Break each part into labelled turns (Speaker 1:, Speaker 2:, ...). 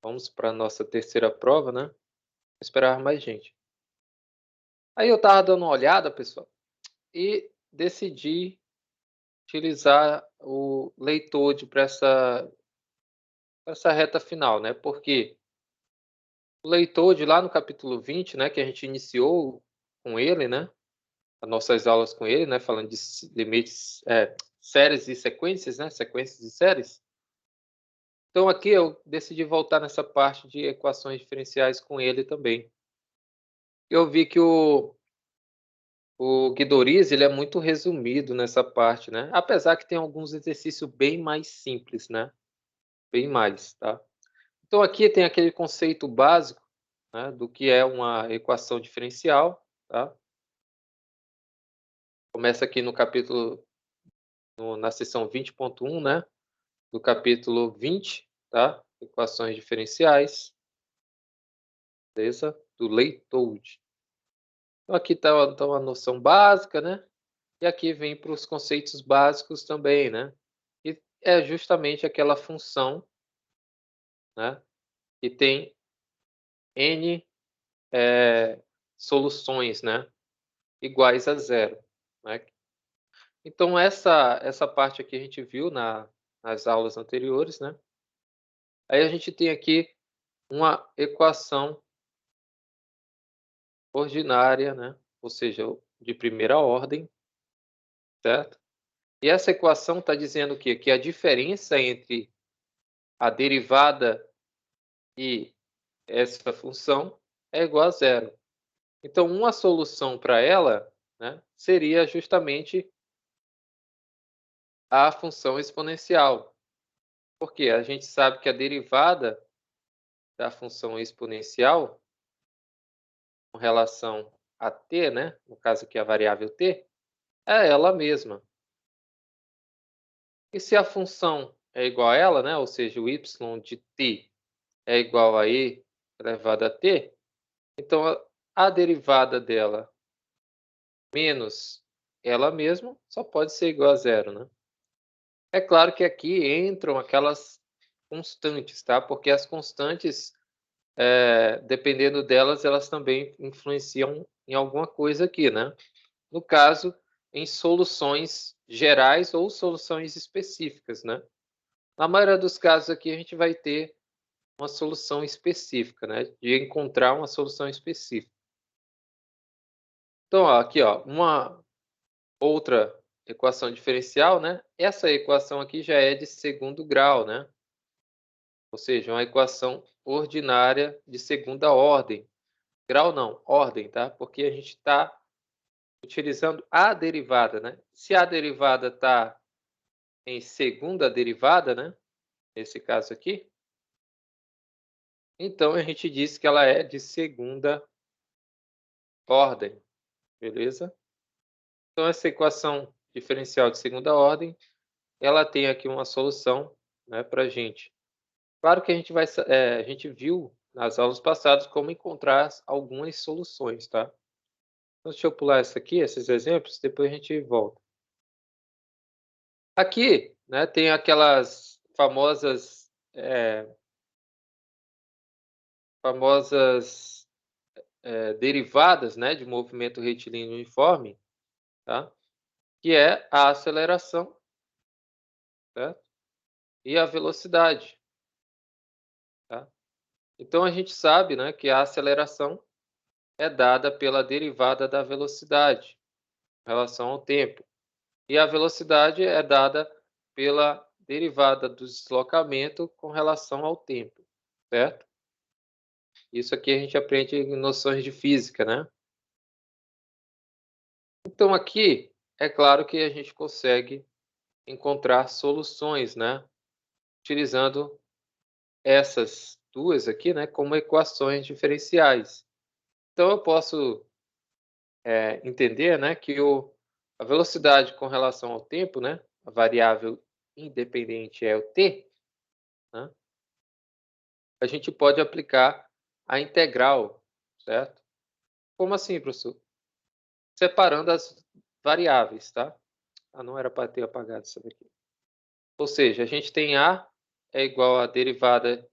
Speaker 1: Vamos para a nossa terceira prova, né? Vou esperar mais gente. Aí eu estava dando uma olhada, pessoal, e decidi utilizar o leitor para essa reta final, né? Porque o leitor lá no capítulo 20, né, que a gente iniciou com ele, né? As nossas aulas com ele, né? Falando de limites, séries e sequências, né? Sequências e séries. Então aqui eu decidi voltar nessa parte de equações diferenciais com ele também. Eu vi que o Guidoriz, ele é muito resumido nessa parte, né? Apesar que tem alguns exercícios bem mais simples, né? Bem mais, tá? Então aqui tem aquele conceito básico, né, do que é uma equação diferencial, tá? Começa aqui no capítulo, na seção 20.1, né? Do capítulo 20, tá? Equações diferenciais, beleza? Do Leibniz. Então aqui está uma noção básica, né? E aqui vem para os conceitos básicos também, né? E é justamente aquela função, né? Que tem n soluções, né? Iguais a zero, né? Então essa parte aqui a gente viu nas aulas anteriores, né? Aí a gente tem aqui uma equação ordinária, né? Ou seja, de primeira ordem, certo? E essa equação está dizendo o quê? Que a diferença entre a derivada e essa função é igual a zero. Então, uma solução para ela, né, seria justamente a função exponencial. Porque a gente sabe que a derivada da função exponencial com relação a t, né, no caso aqui a variável t, é ela mesma. E se a função é igual a ela, né, ou seja, o y de t é igual a e elevado a t, então a derivada dela menos ela mesma só pode ser igual a zero, né? É claro que aqui entram aquelas constantes, tá? Porque as constantes, dependendo delas, elas também influenciam em alguma coisa aqui, né? No caso, em soluções gerais ou soluções específicas, né? Na maioria dos casos aqui, a gente vai ter uma solução específica, né? De encontrar uma solução específica. Então, ó, aqui, ó, uma outra equação diferencial, né? Essa equação aqui já é de segundo grau, né? Ou seja, uma equação ordinária de segunda ordem. Grau não, ordem, tá? Porque a gente está utilizando a derivada, né? Se a derivada está em segunda derivada, né? Nesse caso aqui, então a gente diz que ela é de segunda ordem, beleza? Então essa equação diferencial de segunda ordem, ela tem aqui uma solução, né, para a gente. Claro que a gente viu nas aulas passadas como encontrar algumas soluções, tá? Então, deixa eu pular essa aqui, esses exemplos, depois a gente volta. Aqui, né, tem aquelas famosas derivadas, né, de movimento retilíneo uniforme, tá? Que é a aceleração, certo? E a velocidade, tá? Então a gente sabe, né, que a aceleração é dada pela derivada da velocidade em relação ao tempo. E a velocidade é dada pela derivada do deslocamento com relação ao tempo, certo? Isso aqui a gente aprende em noções de física, né? Então aqui, é claro que a gente consegue encontrar soluções, né? Utilizando essas duas aqui, né? Como equações diferenciais. Então eu posso entender, né? Que a velocidade com relação ao tempo, né? A variável independente é o t, né? A gente pode aplicar a integral, certo? Como assim, professor? Separando as variáveis, tá? Ah, não era para ter apagado isso daqui. Ou seja, a gente tem A é igual a derivada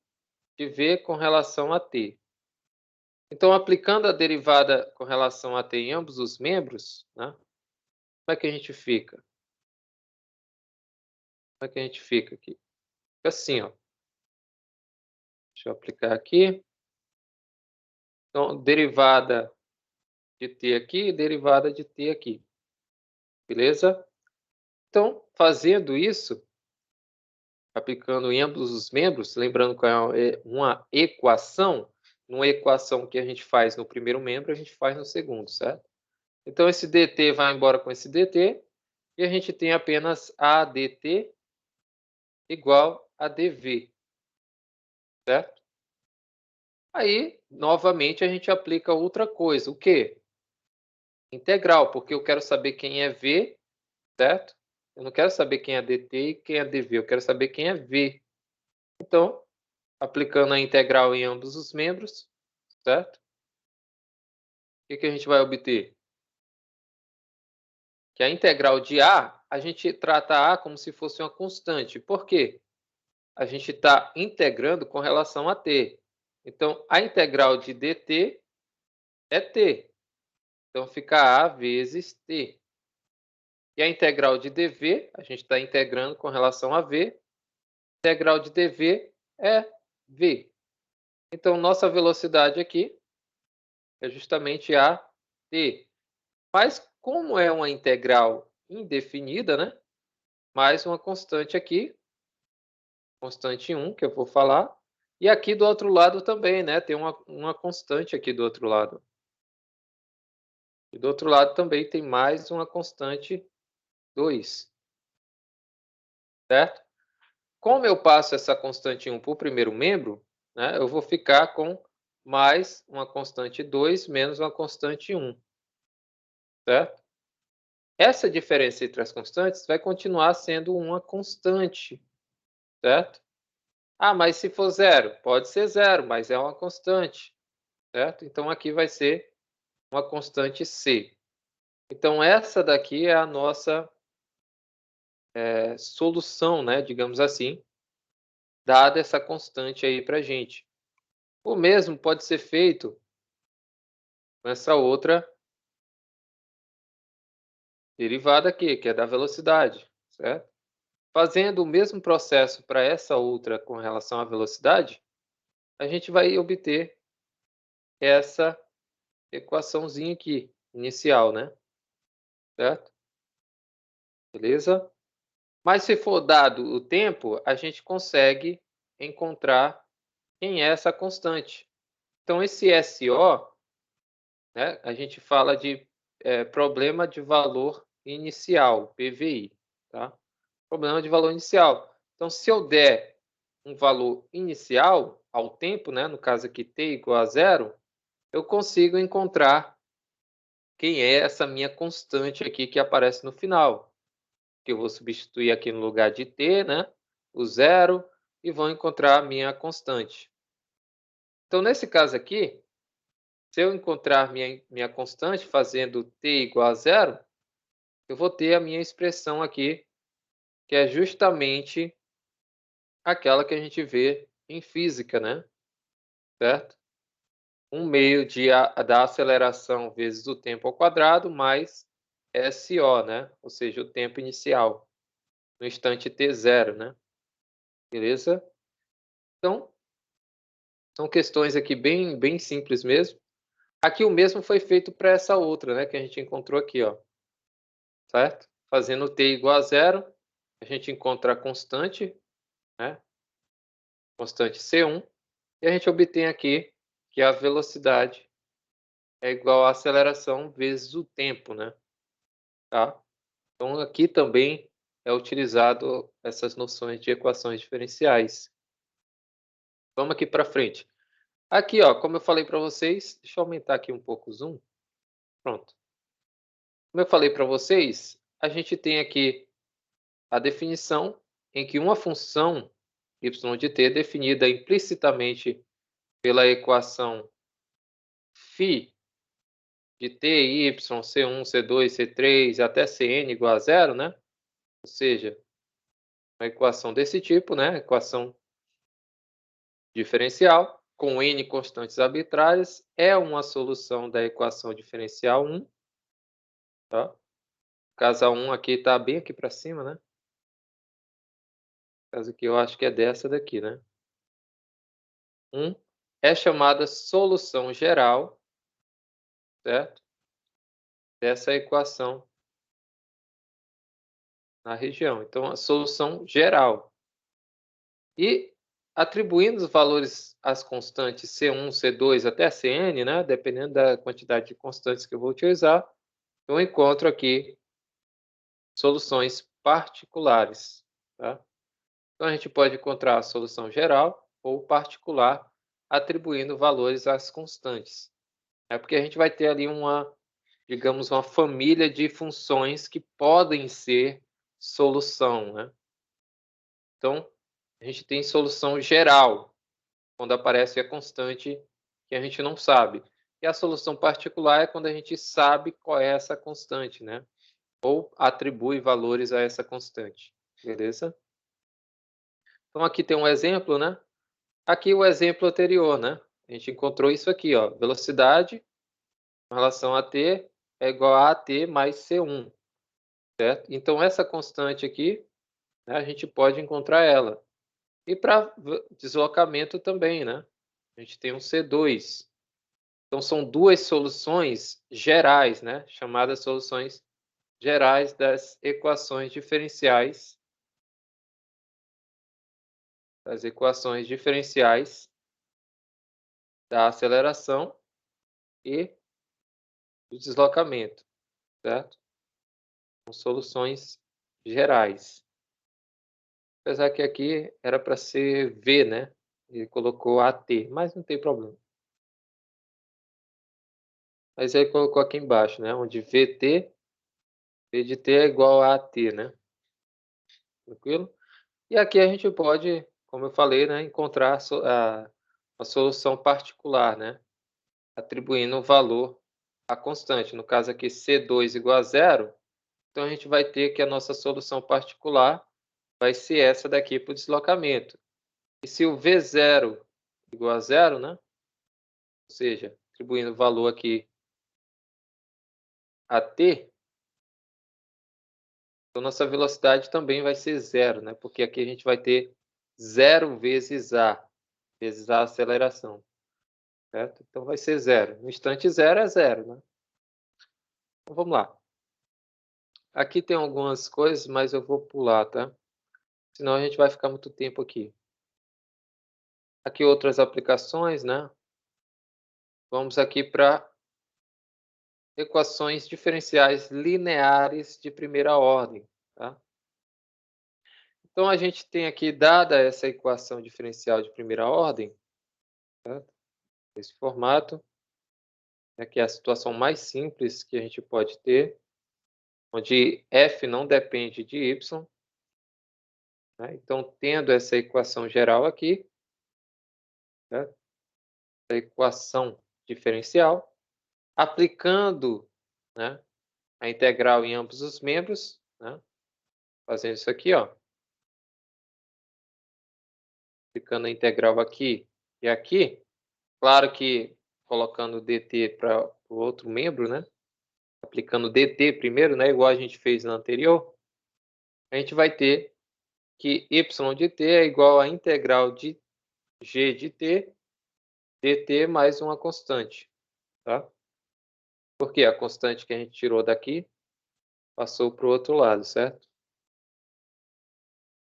Speaker 1: de v com relação a t. Então, aplicando a derivada com relação a t em ambos os membros, né, como é que a gente fica? Como é que a gente fica aqui? Fica assim, ó. Deixa eu aplicar aqui. Então, derivada de t aqui e derivada de t aqui. Beleza? Então, fazendo isso, aplicando em ambos os membros, lembrando que é uma equação, numa equação que a gente faz no primeiro membro, a gente faz no segundo, certo? Então, esse dt vai embora com esse dt, e a gente tem apenas a dt igual a dv, certo? Aí, novamente, a gente aplica outra coisa. O quê? Integral, porque eu quero saber quem é v, certo? Eu não quero saber quem é dt e quem é dv, eu quero saber quem é v. Então, aplicando a integral em ambos os membros, certo? O que a gente vai obter? Que a integral de a gente trata a como se fosse uma constante. Por quê? A gente está integrando com relação a t. Então, a integral de dt é t. Então, fica a vezes t. E a integral de dv, a gente está integrando com relação a v. A integral de dv é v. Então, nossa velocidade aqui é justamente a t. Mas, como é uma integral indefinida, né? Mais uma constante aqui, constante 1, que eu vou falar. E aqui do outro lado também, né? Tem uma constante aqui do outro lado. E do outro lado também tem mais uma constante 2. Certo? Como eu passo essa constante 1 para o primeiro membro, né, eu vou ficar com mais uma constante 2 menos uma constante 1. Certo? Essa diferença entre as constantes vai continuar sendo uma constante. Certo? Ah, mas se for zero, pode ser zero, mas é uma constante, certo? Então aqui vai ser uma constante c. Então essa daqui é a nossa solução, né, digamos assim, dada essa constante aí para a gente. O mesmo pode ser feito com essa outra derivada aqui, que é da velocidade, certo? Fazendo o mesmo processo para essa outra com relação à velocidade, a gente vai obter essa equaçãozinha aqui, inicial, né? Certo? Beleza? Mas se for dado o tempo, a gente consegue encontrar quem é essa constante. Então, esse SO, né, a gente fala de problema de valor inicial, PVI. Tá? Problema de valor inicial. Então, se eu der um valor inicial ao tempo, né, no caso aqui t igual a zero, eu consigo encontrar quem é essa minha constante aqui que aparece no final. Que eu vou substituir aqui no lugar de t, né, o zero, e vou encontrar a minha constante. Então, nesse caso aqui, se eu encontrar minha constante fazendo t igual a zero, eu vou ter a minha expressão aqui, que é justamente aquela que a gente vê em física, né? Certo? 1/2 da aceleração vezes o tempo ao quadrado mais SO, né? Ou seja, o tempo inicial, no instante t0, né? Beleza? Então, são questões aqui bem simples mesmo. Aqui o mesmo foi feito para essa outra, né? Que a gente encontrou aqui, ó. Certo? Fazendo t igual a zero, a gente encontra a constante, né? Constante C1, e a gente obtém aqui que a velocidade é igual à aceleração vezes o tempo, né? Tá? Então, aqui também é utilizado essas noções de equações diferenciais. Vamos aqui para frente. Aqui, ó, como eu falei para vocês, deixa eu aumentar aqui um pouco o zoom. Pronto. Como eu falei para vocês, a gente tem aqui a definição em que uma função y de t definida implicitamente pela equação φ de t, y, c1, c2, c3 até cn igual a zero, né? Ou seja, uma equação desse tipo, né? Equação diferencial com n constantes arbitrárias é uma solução da equação diferencial 1. Tá? Casa 1 aqui está bem aqui para cima, né? Caso que eu acho que é dessa daqui, né? 1 é chamada solução geral, certo? Dessa equação na região. Então, a solução geral. E atribuindo os valores às constantes C1, C2 até Cn, né? Dependendo da quantidade de constantes que eu vou utilizar, eu encontro aqui soluções particulares, tá? Então, a gente pode encontrar a solução geral ou particular, atribuindo valores às constantes. É porque a gente vai ter ali digamos, uma família de funções que podem ser solução, né? Então, a gente tem solução geral, quando aparece a constante que a gente não sabe. E a solução particular é quando a gente sabe qual é essa constante, né? Ou atribui valores a essa constante, beleza? Então, aqui tem um exemplo, né? Aqui o exemplo anterior, né? A gente encontrou isso aqui, ó. Velocidade em relação a t é igual a at mais c1, certo? Então, essa constante aqui, né, a gente pode encontrar ela. E para deslocamento também, né? A gente tem um C2. Então, são duas soluções gerais, né? Chamadas soluções gerais das equações diferenciais. Das equações diferenciais da aceleração e do deslocamento, certo? Com soluções gerais. Apesar que aqui era para ser V, né? Ele colocou AT, mas não tem problema. Mas aí colocou aqui embaixo, né? Onde VT, V de T é igual a AT, né? Tranquilo? E aqui a gente pode, como eu falei, né? Encontrar a solução particular, né? Atribuindo o valor à constante. No caso aqui, C2 igual a 0. Então, a gente vai ter que a nossa solução particular vai ser essa daqui para o deslocamento. E se o V0 igual a 0, né? Ou seja, atribuindo o valor aqui a t, então nossa velocidade também vai ser 0, né? Porque aqui a gente vai ter 0 vezes a aceleração, certo? Então vai ser 0. No instante 0 é 0, né? Então vamos lá. Aqui tem algumas coisas, mas eu vou pular, tá? Senão a gente vai ficar muito tempo aqui. Aqui outras aplicações, né? Vamos aqui para equações diferenciais lineares de primeira ordem, tá? Então, a gente tem aqui, dada essa equação diferencial de primeira ordem, tá? Esse formato, que é a situação mais simples que a gente pode ter, onde f não depende de y. Né? Então, tendo essa equação geral aqui, né? A equação diferencial, aplicando, né, a integral em ambos os membros, né? Fazendo isso aqui, ó. Aplicando a integral aqui e aqui. Claro que colocando dt para o outro membro, né? Aplicando dt primeiro, né? Igual a gente fez na anterior, a gente vai ter que y de t é igual a integral de g de t, dt mais uma constante, tá? Porque a constante que a gente tirou daqui passou para o outro lado, certo?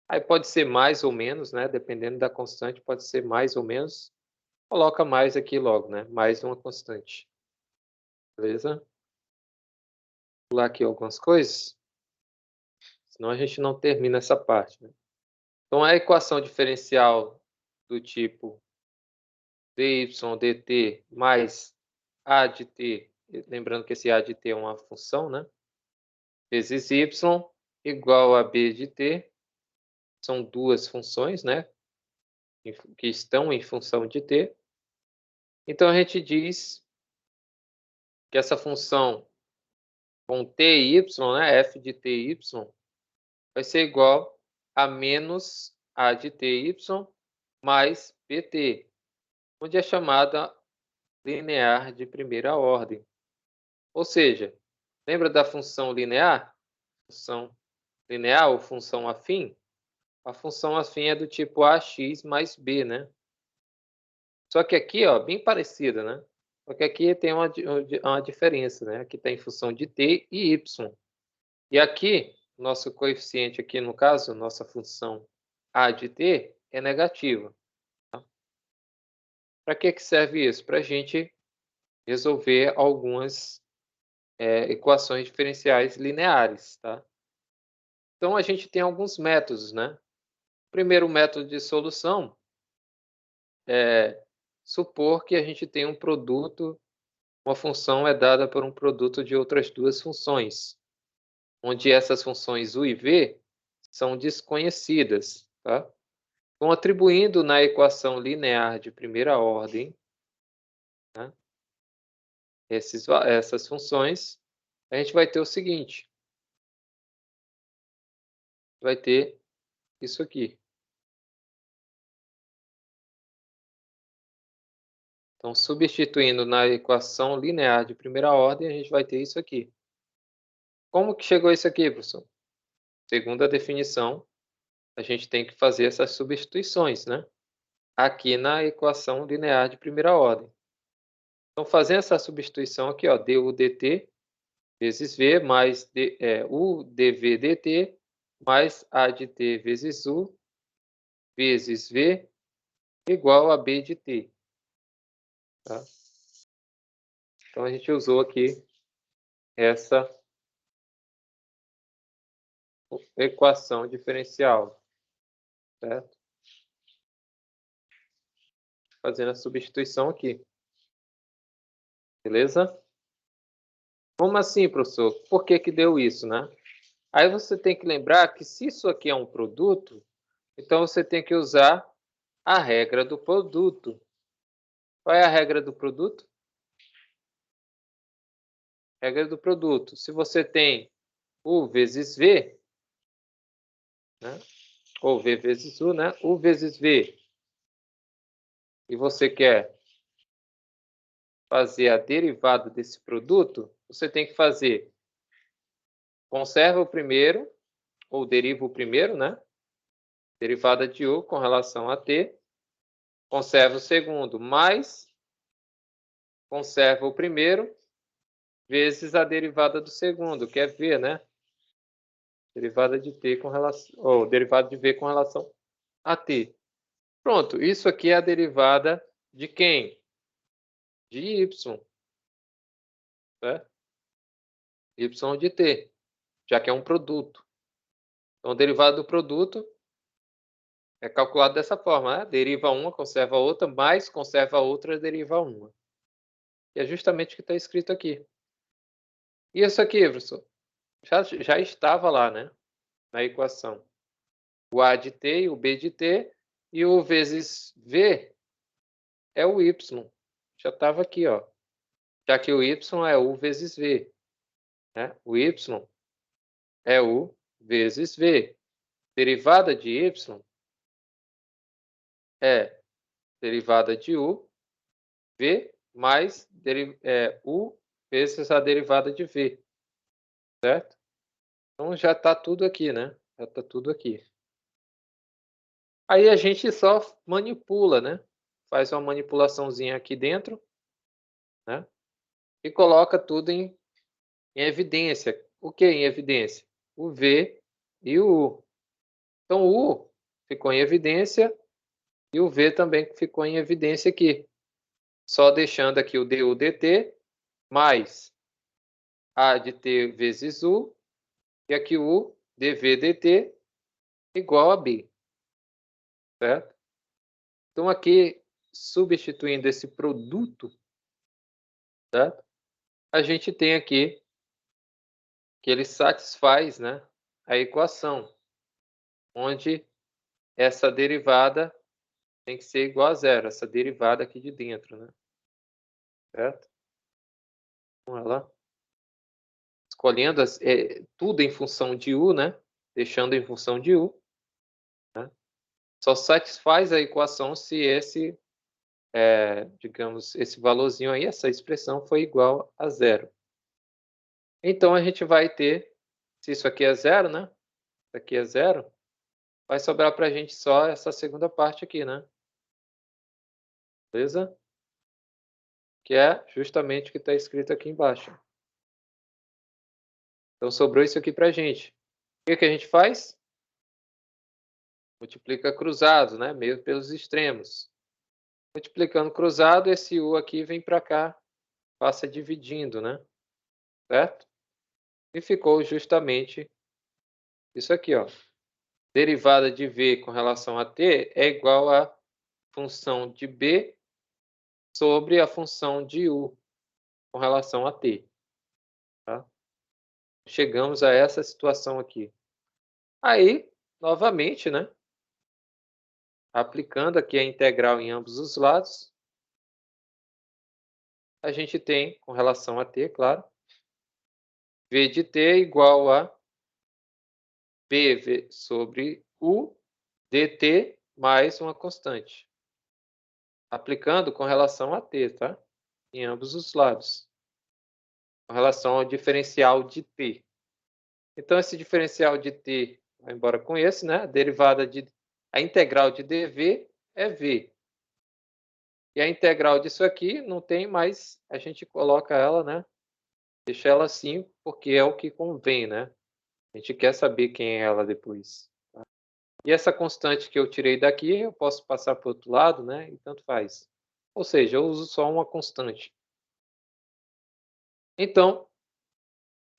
Speaker 1: Aí pode ser mais ou menos, né? Dependendo da constante, pode ser mais ou menos. Coloca mais aqui logo, né? Mais uma constante. Beleza? Vou pular aqui algumas coisas, senão a gente não termina essa parte, né? Então, a equação diferencial do tipo dy dt mais a de t, lembrando que esse a de t é uma função, né? Vezes y igual a b de t, são duas funções, né? Que estão em função de t. Então, a gente diz que essa função com ty, né? F de ty, vai ser igual a menos a de ty mais pt, onde é chamada linear de primeira ordem. Ou seja, lembra da função linear? Função linear ou função afim? A função afim é do tipo ax mais b, né? Só que aqui, ó, bem parecida, né? Só que aqui tem uma diferença, né? Aqui tem função de t e y. E aqui, nosso coeficiente aqui, no caso, nossa função a de t é negativa. Tá? Para que serve isso? Para a gente resolver algumas equações diferenciais lineares, tá? Então, a gente tem alguns métodos, né? O primeiro método de solução é supor que a gente tem um produto, uma função é dada por um produto de outras duas funções, onde essas funções u e v são desconhecidas, tá? Então, atribuindo na equação linear de primeira ordem, né, essas funções, a gente vai ter o seguinte, vai ter isso aqui. Então, substituindo na equação linear de primeira ordem, a gente vai ter isso aqui. Como que chegou isso aqui, professor? Segundo a definição, a gente tem que fazer essas substituições, né? Aqui na equação linear de primeira ordem. Então, fazendo essa substituição aqui, ó, du dt vezes v mais u dv dt mais a de t vezes u vezes v igual a b de t. Tá? Então, a gente usou aqui essa equação diferencial, certo? Fazendo a substituição aqui. Beleza? Como assim, professor? Por que que deu isso, né? Aí você tem que lembrar que se isso aqui é um produto, então você tem que usar a regra do produto. Qual é a regra do produto? Regra do produto. Se você tem U vezes V, né? Ou V vezes U, né? U vezes V. E você quer fazer a derivada desse produto, você tem que fazer conserva o primeiro, ou deriva o primeiro, né? Derivada de U com relação a T. Conserva o segundo, mais conserva o primeiro, vezes a derivada do segundo, que é V, né? Derivada de T com relação, ou derivada de V com relação a T. Pronto, isso aqui é a derivada de quem? De Y, certo? Y de T, já que é um produto. Então, a derivada do produto é calculado dessa forma, né? Deriva uma, conserva a outra, mais conserva a outra, deriva uma. E é justamente o que está escrito aqui. E isso aqui, professor? Já estava lá, né? Na equação. O A de T e o B de T, e o vezes V é o Y. Já estava aqui, ó. Já que o Y é U vezes V. Né? O Y é U vezes V. Derivada de Y é derivada de U, V, mais U vezes a derivada de V. Certo? Então já está tudo aqui, né? Já está tudo aqui. Aí a gente só manipula, né? Faz uma manipulaçãozinha aqui dentro, né? E coloca tudo em evidência. O que em evidência? O V e o U. Então o U ficou em evidência e o V também ficou em evidência aqui. Só deixando aqui o du dt mais a de t vezes u, e aqui o dv dt igual a b. Certo? Então aqui, substituindo esse produto, certo? A gente tem aqui que ele satisfaz, né, a equação, onde essa derivada tem que ser igual a zero, essa derivada aqui de dentro, né? Certo? Vamos lá. Escolhendo tudo em função de u, né? Deixando em função de u, né? só satisfaz a equação se esse, digamos, esse valorzinho aí, essa expressão foi igual a zero. Então, a gente vai ter, se isso aqui é zero, né? Isso aqui é zero, vai sobrar para a gente só essa segunda parte aqui, né? Beleza? Que é justamente o que está escrito aqui embaixo. Então, sobrou isso aqui para a gente. O que a gente faz? Multiplica cruzado, né? Meio pelos extremos. Multiplicando cruzado, esse u aqui vem para cá, passa dividindo, né? Certo? E ficou justamente isso aqui, ó. Derivada de v com relação a t é igual a função de b sobre a função de u com relação a t. Tá? Chegamos a essa situação aqui. Aí, novamente, né? Aplicando aqui a integral em ambos os lados, a gente tem, com relação a t, claro, v de t é igual a b sobre u dt mais uma constante. Aplicando com relação a t, tá? Em ambos os lados. Com relação ao diferencial de t. Então, esse diferencial de t vai embora com esse, né? A integral de dv é v. E a integral disso aqui não tem mais, a gente coloca ela, né? Deixa ela assim, porque é o que convém, né? A gente quer saber quem é ela depois. Tá? E essa constante que eu tirei daqui, eu posso passar para o outro lado, né? E tanto faz. Ou seja, eu uso só uma constante. Então,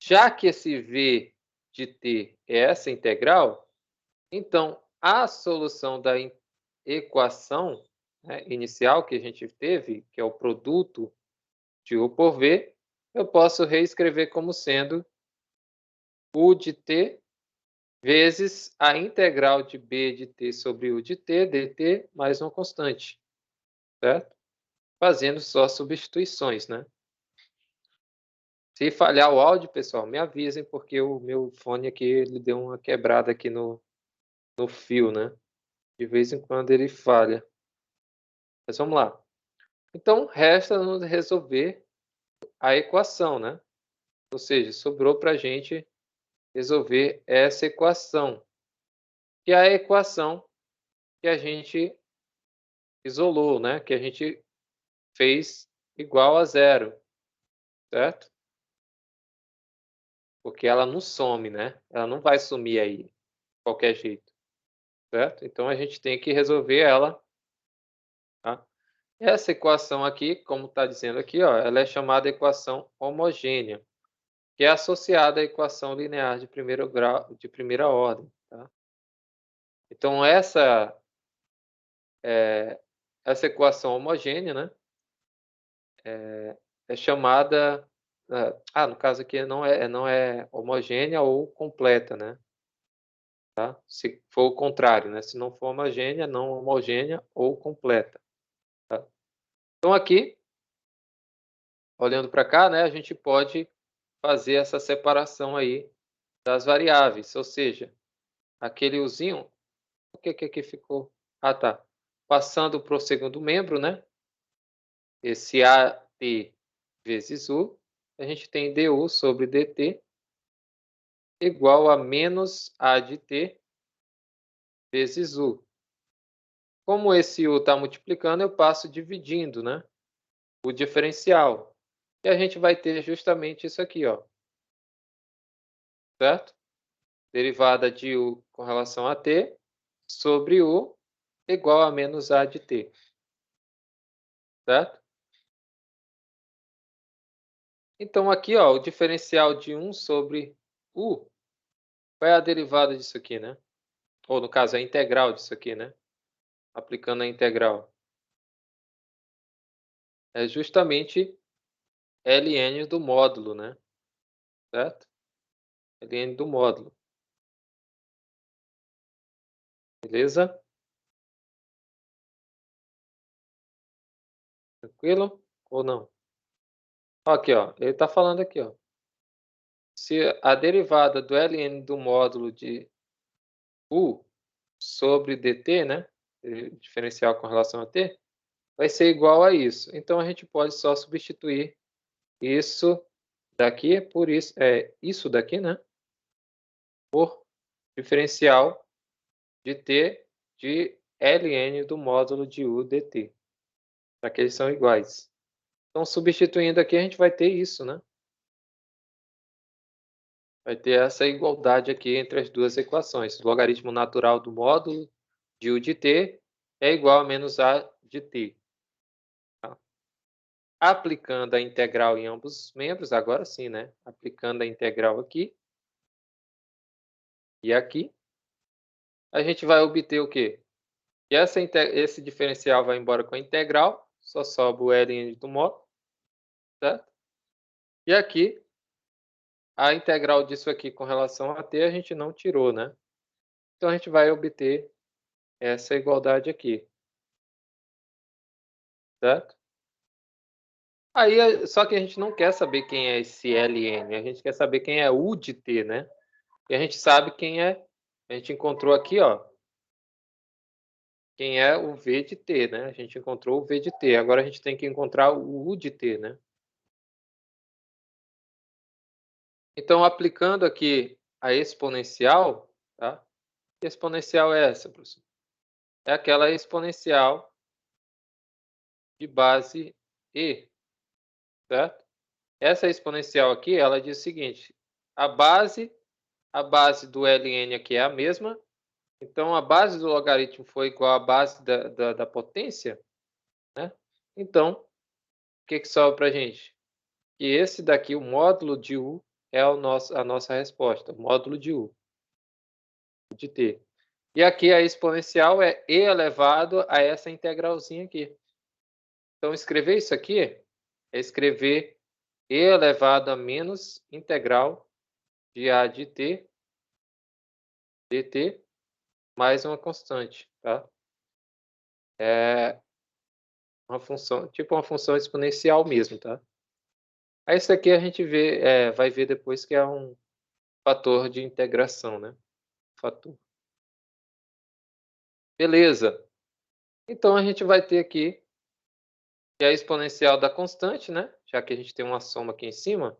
Speaker 1: já que esse v de t é essa integral, então a solução da equação, né, inicial que a gente teve, que é o produto de u por v, eu posso reescrever como sendo u de t vezes a integral de b de t sobre u de t, dt, mais uma constante, certo? Fazendo só substituições, né? Se falhar o áudio, pessoal, me avisem, porque o meu fone aqui, ele deu uma quebrada aqui no fio, né? De vez em quando ele falha. Mas vamos lá. Então, resta-nos resolver a equação, né? Ou seja, sobrou para a gente resolver essa equação, que é a equação que a gente isolou, né? Que a gente fez igual a zero, certo? Porque ela não some, né? Ela não vai sumir aí, de qualquer jeito, certo? Então, a gente tem que resolver ela, tá? Essa equação aqui, como está dizendo aqui, ó, ela é chamada equação homogênea, que é associada à equação linear de primeiro grau, de primeira ordem, tá? Então, essa equação homogênea, né, é chamada, no caso aqui não é homogênea ou completa, né? Tá? Se for o contrário, né? Se não for homogênea, não homogênea ou completa. Tá? Então aqui, olhando para cá, né, a gente pode fazer essa separação aí das variáveis, ou seja, aquele uzinho, o que aqui ficou? Ah, tá. Passando para o segundo membro, né? Esse AT vezes U, a gente tem du sobre dt igual a menos A de t vezes U. Como esse U está multiplicando, eu passo dividindo, né? O diferencial. E a gente vai ter justamente isso aqui, ó. Certo? Derivada de U com relação a t sobre U igual a menos A de t. Certo? Então, aqui, ó, o diferencial de 1 sobre U, qual é a derivada disso aqui, né? Ou, no caso, a integral disso aqui, né? Aplicando a integral. É justamente ln do módulo, né? Certo? Ln do módulo. Beleza? Tranquilo? Ou não? Aqui, ó. Ele está falando aqui, ó. Se a derivada do ln do módulo de U sobre dt, né? diferencial com relação a t, vai ser igual a isso. Então, a gente pode só substituir isso daqui por isso, isso daqui, né? Por diferencial de t de ln do módulo de u dt, já que eles são iguais. Então, substituindo aqui, a gente vai ter isso, né? Vai ter essa igualdade aqui entre as duas equações. O logaritmo natural do módulo de u de t é igual a menos a de t. Tá? Aplicando a integral em ambos os membros, agora sim, né? Aplicando a integral aqui e aqui, a gente vai obter o quê? Que esse diferencial vai embora com a integral, só sobra o ln do módulo, certo? E aqui, a integral disso aqui com relação a t a gente não tirou, né? Então, a gente vai obter essa igualdade aqui, certo? Aí, só que a gente não quer saber quem é esse ln, a gente quer saber quem é u de t, né? E a gente sabe quem é, a gente encontrou aqui, ó, quem é o v de t, né? A gente encontrou o v de t, agora a gente tem que encontrar o u de t, né? Então, aplicando aqui a exponencial, tá? Que exponencial é essa, professor? É aquela exponencial de base e, certo? Essa exponencial aqui, ela diz o seguinte: a base do ln aqui é a mesma, então a base do logaritmo foi igual à base da potência, né? Então, o que sobra para a gente? Que esse daqui, o módulo de u, é a nossa resposta, o módulo de u, de t. E aqui a exponencial é e elevado a essa integralzinha aqui. Então, escrever isso aqui é escrever e elevado a menos integral de a de t dt mais uma constante, tá? É uma função, tipo uma função exponencial mesmo, tá? Aí isso aqui a gente vai ver depois que é um fator de integração, né? Fator. Beleza. Então a gente vai ter aqui que é a exponencial da constante, né? Já que a gente tem uma soma aqui em cima.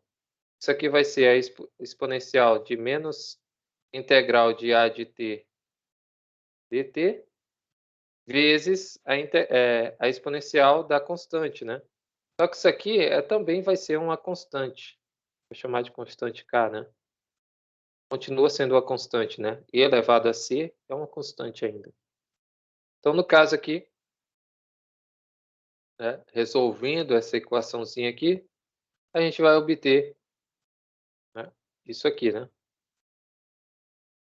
Speaker 1: Isso aqui vai ser a exponencial de menos integral de a de t dt vezes a exponencial da constante, né? Só que isso aqui também vai ser uma constante. Vou chamar de constante k, né? Continua sendo uma constante, né? E elevado a c é uma constante ainda. Então, no caso aqui, né, resolvendo essa equaçãozinha aqui, a gente vai obter, né, isso aqui, né?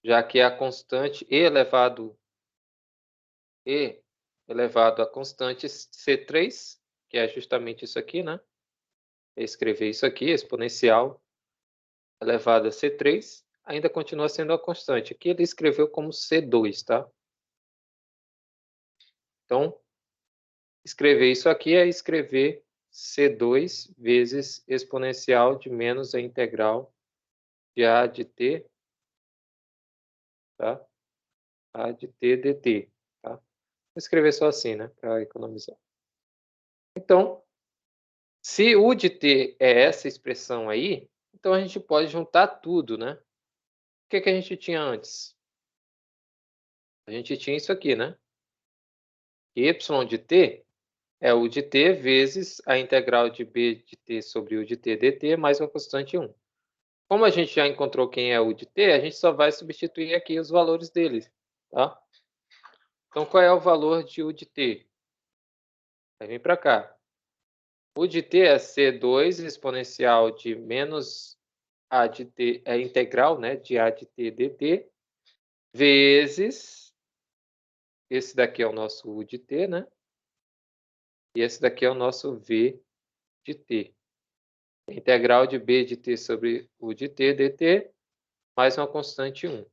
Speaker 1: Já que é a constante e elevado a constante C3, que é justamente isso aqui, né? Escrever isso aqui, exponencial elevado a C3, ainda continua sendo a constante. Aqui ele escreveu como C2, tá? Então, escrever isso aqui é escrever C2 vezes exponencial de menos a integral de A de T, tá? A de T dt, tá? Vou escrever só assim, né? Para economizar. Então, se U de T é essa expressão aí, então a gente pode juntar tudo, né? O que a gente tinha antes? A gente tinha isso aqui, né? Y de t é U de t vezes a integral de B de t sobre U de t dt mais uma constante 1. Como a gente já encontrou quem é U de t, a gente só vai substituir aqui os valores deles, tá? Então, qual é o valor de U de t? Vai vir para cá. U de t é C2 exponencial de menos A de t, é integral, né, de A de t dt, vezes, esse daqui é o nosso U de t, né? E esse daqui é o nosso V de t. Integral de B de t sobre U de t dt, mais uma constante 1.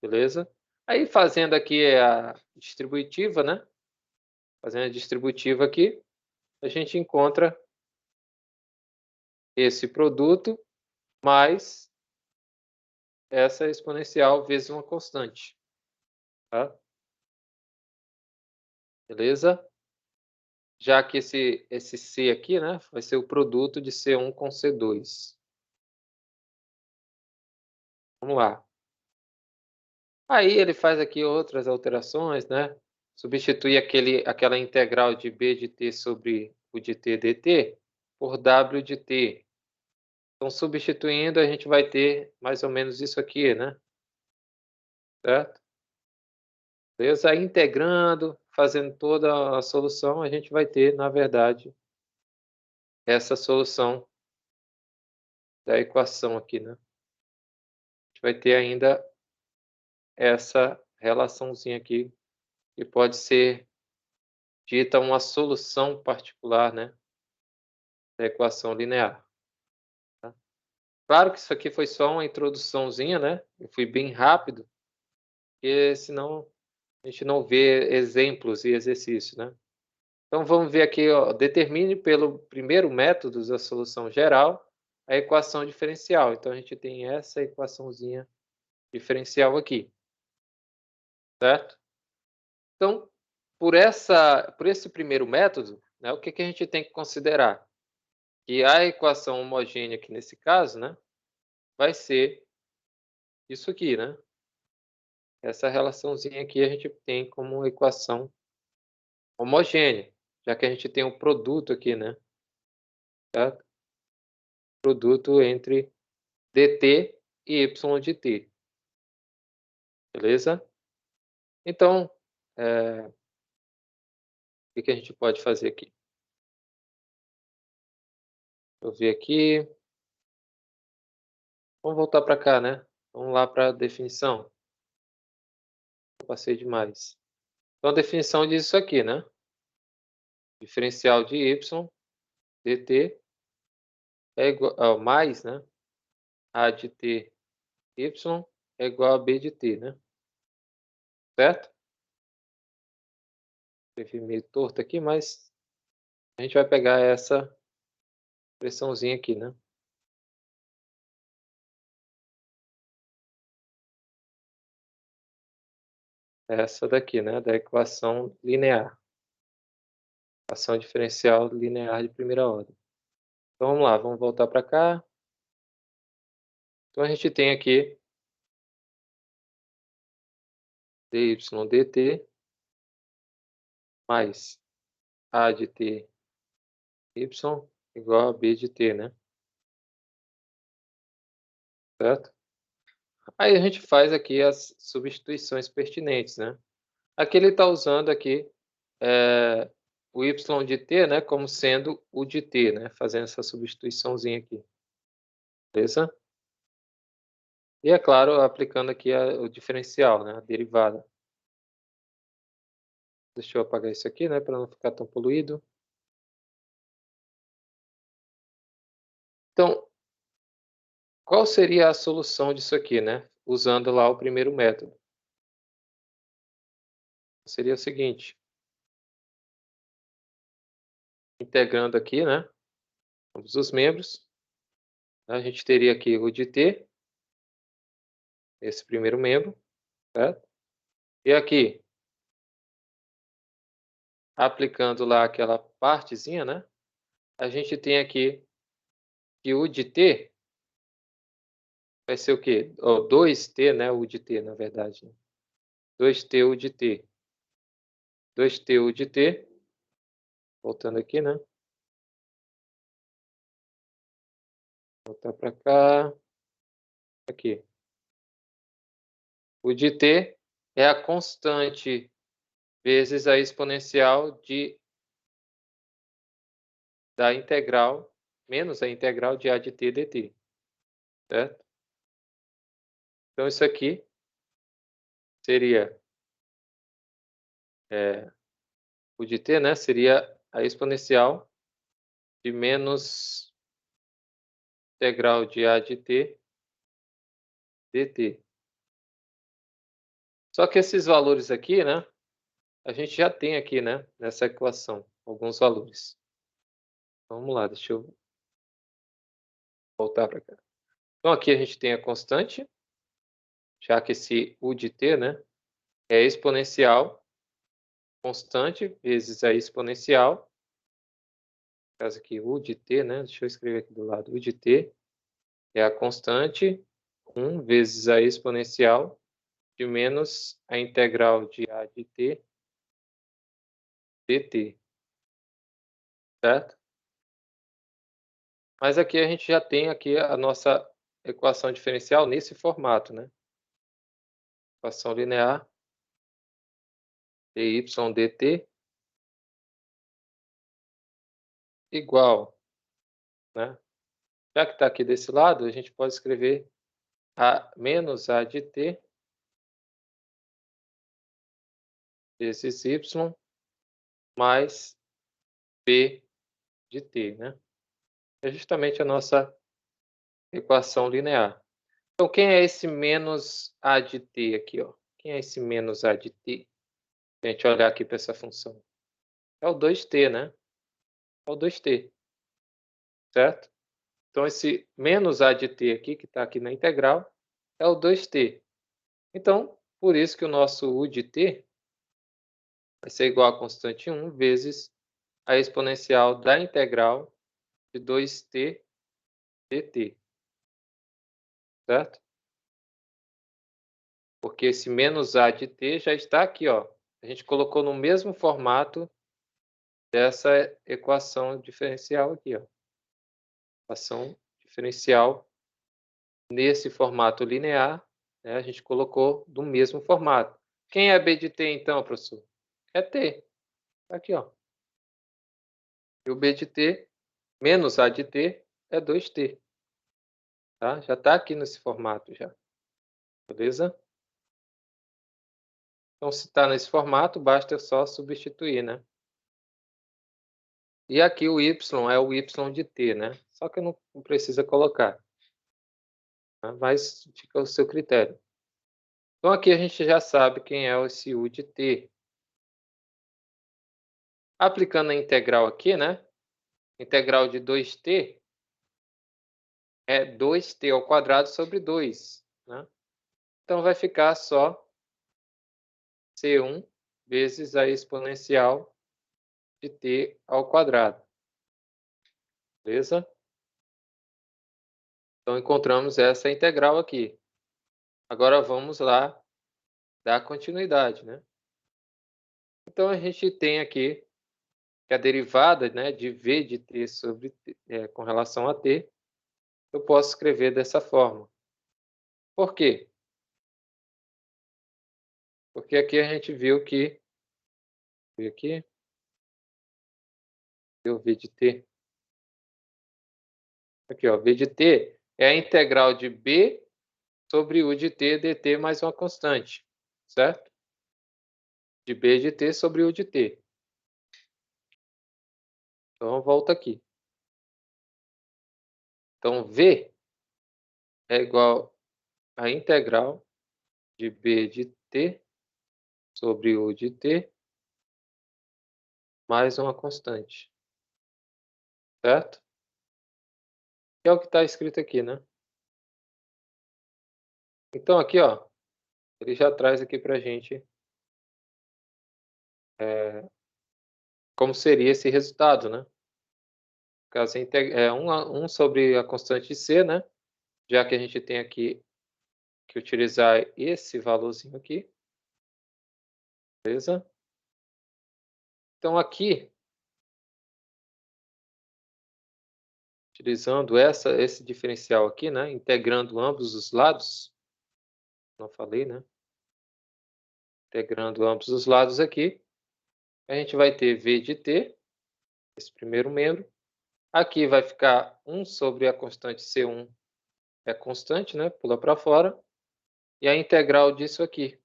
Speaker 1: Beleza? Aí, fazendo aqui a distributiva, né? Fazendo a distributiva aqui, a gente encontra esse produto mais essa exponencial vezes uma constante. Tá? beleza? Já que esse C aqui, né, vai ser o produto de C1 com C2. Vamos lá. Aí ele faz aqui outras alterações, né? Substitui aquela integral de B de t sobre o de t dt por W de t. Então, substituindo, a gente vai ter mais ou menos isso aqui, né? Certo? Beleza? Aí, integrando, fazendo toda a solução, a gente vai ter, na verdade, essa solução da equação aqui, né? A gente vai ter ainda essa relaçãozinha aqui, que pode ser dita uma solução particular, né, da equação linear. Tá? Claro que isso aqui foi só uma introduçãozinha, né? Eu fui bem rápido, porque senão a gente não vê exemplos e exercícios, né? Então vamos ver aqui, ó, determine pelo primeiro método da solução geral a equação diferencial. Então a gente tem essa equaçãozinha diferencial aqui, certo? Então, por esse primeiro método, né, o que a gente tem que considerar? Que a equação homogênea aqui nesse caso, né, vai ser isso aqui, né? Essa relaçãozinha aqui a gente tem como equação homogênea, já que a gente tem um produto aqui, né? Certo? Produto entre dt e y de t, beleza? Então, o que a gente pode fazer aqui? Deixa eu ver aqui. Vamos voltar para cá, né? Vamos lá para a definição. Eu passei demais. Então, a definição diz isso aqui, né? Diferencial de y dt é igual mais, né? A de t y é igual a b de t, né? Certo? Escrevi meio torto aqui, mas a gente vai pegar essa expressãozinha aqui, né? Essa daqui, né? Da equação linear. Equação diferencial linear de primeira ordem. Então vamos lá, vamos voltar para cá. Então a gente tem aqui dy dt mais a de t y igual a b de t, né? Certo? Aí a gente faz aqui as substituições pertinentes, né? Aqui ele está usando aqui o y de t, né, como sendo o de t, né? Fazendo essa substituiçãozinha aqui. Beleza? E é claro, aplicando aqui o diferencial, né? A derivada. Deixa eu apagar isso aqui, né? Para não ficar tão poluído. Então, qual seria a solução disso aqui, né? Usando lá o primeiro método. Seria o seguinte. Integrando aqui, né? Ambos os membros. A gente teria aqui o de t. Esse primeiro membro. Certo? E aqui, aplicando lá aquela partezinha, né? A gente tem aqui que o de t vai ser o quê? 2t, né? O de t, na verdade. 2t o de t. 2t o de t. Voltando aqui, né? Voltar para cá. Aqui. O de t é a constante vezes a exponencial da integral menos a integral de a de t dt. Certo? Então, isso aqui seria o de t, né? Seria a exponencial de menos integral de a de t dt. Só que esses valores aqui, né? A gente já tem aqui, né? Nessa equação, alguns valores. Vamos lá, deixa eu voltar para cá. Então, aqui a gente tem a constante, já que esse u de t, né? É exponencial constante vezes a exponencial. No caso aqui, u de t, né? Deixa eu escrever aqui do lado. U de t é a constante 1 vezes a exponencial de menos a integral de a de t dt, certo? Mas aqui a gente já tem aqui a nossa equação diferencial nesse formato, né? Equação linear dy dt igual, né? Já que está aqui desse lado, a gente pode escrever a menos a de t vezes y mais b de t, né? É justamente a nossa equação linear. Então, quem é esse menos a de t aqui, ó? Quem é esse menos a de t? Se a gente olhar aqui para essa função. É o 2t, né? É o 2t, certo? Então, esse menos a de t aqui, que está aqui na integral, é o 2t. Então, por isso que o nosso u de t vai ser igual a constante 1 vezes a exponencial da integral de 2t dt, certo? Porque esse menos a de t já está aqui, ó. A gente colocou no mesmo formato dessa equação diferencial aqui, ó. Equação diferencial nesse formato linear, né, a gente colocou do mesmo formato. Quem é b de t então, professor? É t. Tá aqui, ó. E o b de t menos a de t é 2t. Tá? Já está aqui nesse formato já. Beleza? Então, se está nesse formato, basta só substituir, né? E aqui o y é o y de t, né? Só que não precisa colocar, tá? Mas fica ao seu critério. Então, aqui a gente já sabe quem é esse u de t. Aplicando a integral aqui, né? Integral de 2t é 2t ao quadrado sobre 2, né? Então, vai ficar só c1 vezes a exponencial de t ao quadrado. Beleza? Então, encontramos essa integral aqui. Agora, vamos lá dar continuidade, né? Então, a gente tem aqui que a derivada, né, de v de t sobre com relação a t, eu posso escrever dessa forma. Por quê? Porque aqui a gente viu que aqui deu v de t. Aqui, ó, v de t é a integral de b sobre u de t dt mais uma constante, certo? De b de t sobre u de t. Então, volta aqui. Então, v é igual a integral de b de t sobre u de t mais uma constante, certo? Que é o que está escrito aqui, né? Então, aqui, ó, ele já traz aqui para a gente como seria esse resultado, né? Caso é 1 sobre a constante c, né? Já que a gente tem aqui que utilizar esse valorzinho aqui, beleza? Então, aqui, utilizando esse diferencial aqui, né? Integrando ambos os lados, não falei, né? Integrando ambos os lados aqui, a gente vai ter v de t, esse primeiro membro. Aqui vai ficar 1 sobre a constante c1, é constante, né? Pula para fora. E a integral disso aqui.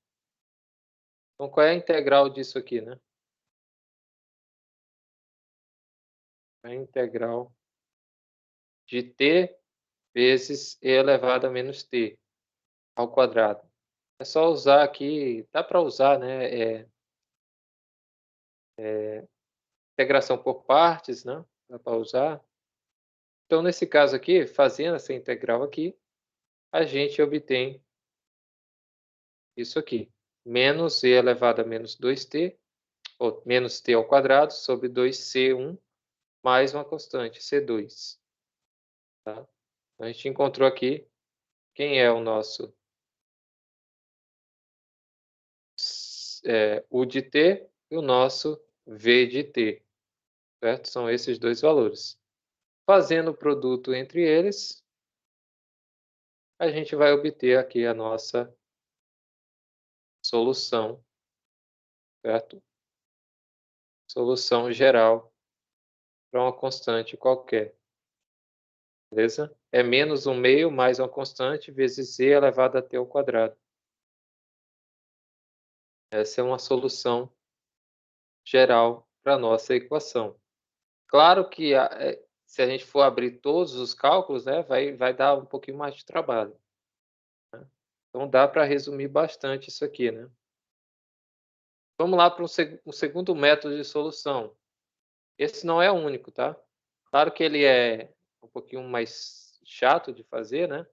Speaker 1: Então, qual é a integral disso aqui, né? A integral de t vezes e elevado a menos t ao quadrado. É só usar aqui, dá para usar, né? Integração por partes, né? Dá para usar. Então, nesse caso aqui, fazendo essa integral aqui, a gente obtém isso aqui. Menos e elevado a menos 2t ou menos t ao quadrado sobre 2c1 mais uma constante, c2. Tá? A gente encontrou aqui quem é o nosso U de t e o nosso V de t, certo? São esses dois valores. Fazendo o produto entre eles, a gente vai obter aqui a nossa solução, certo? Solução geral para uma constante qualquer, beleza? É menos 1/2 mais uma constante vezes z elevado a t ao quadrado. Essa é uma solução geral para a nossa equação. Claro que se a gente for abrir todos os cálculos, né, vai dar um pouquinho mais de trabalho, né? Então dá para resumir bastante isso aqui, né? Vamos lá para um segundo método de solução. Esse não é o único, tá? Claro que ele é um pouquinho mais chato de fazer, né?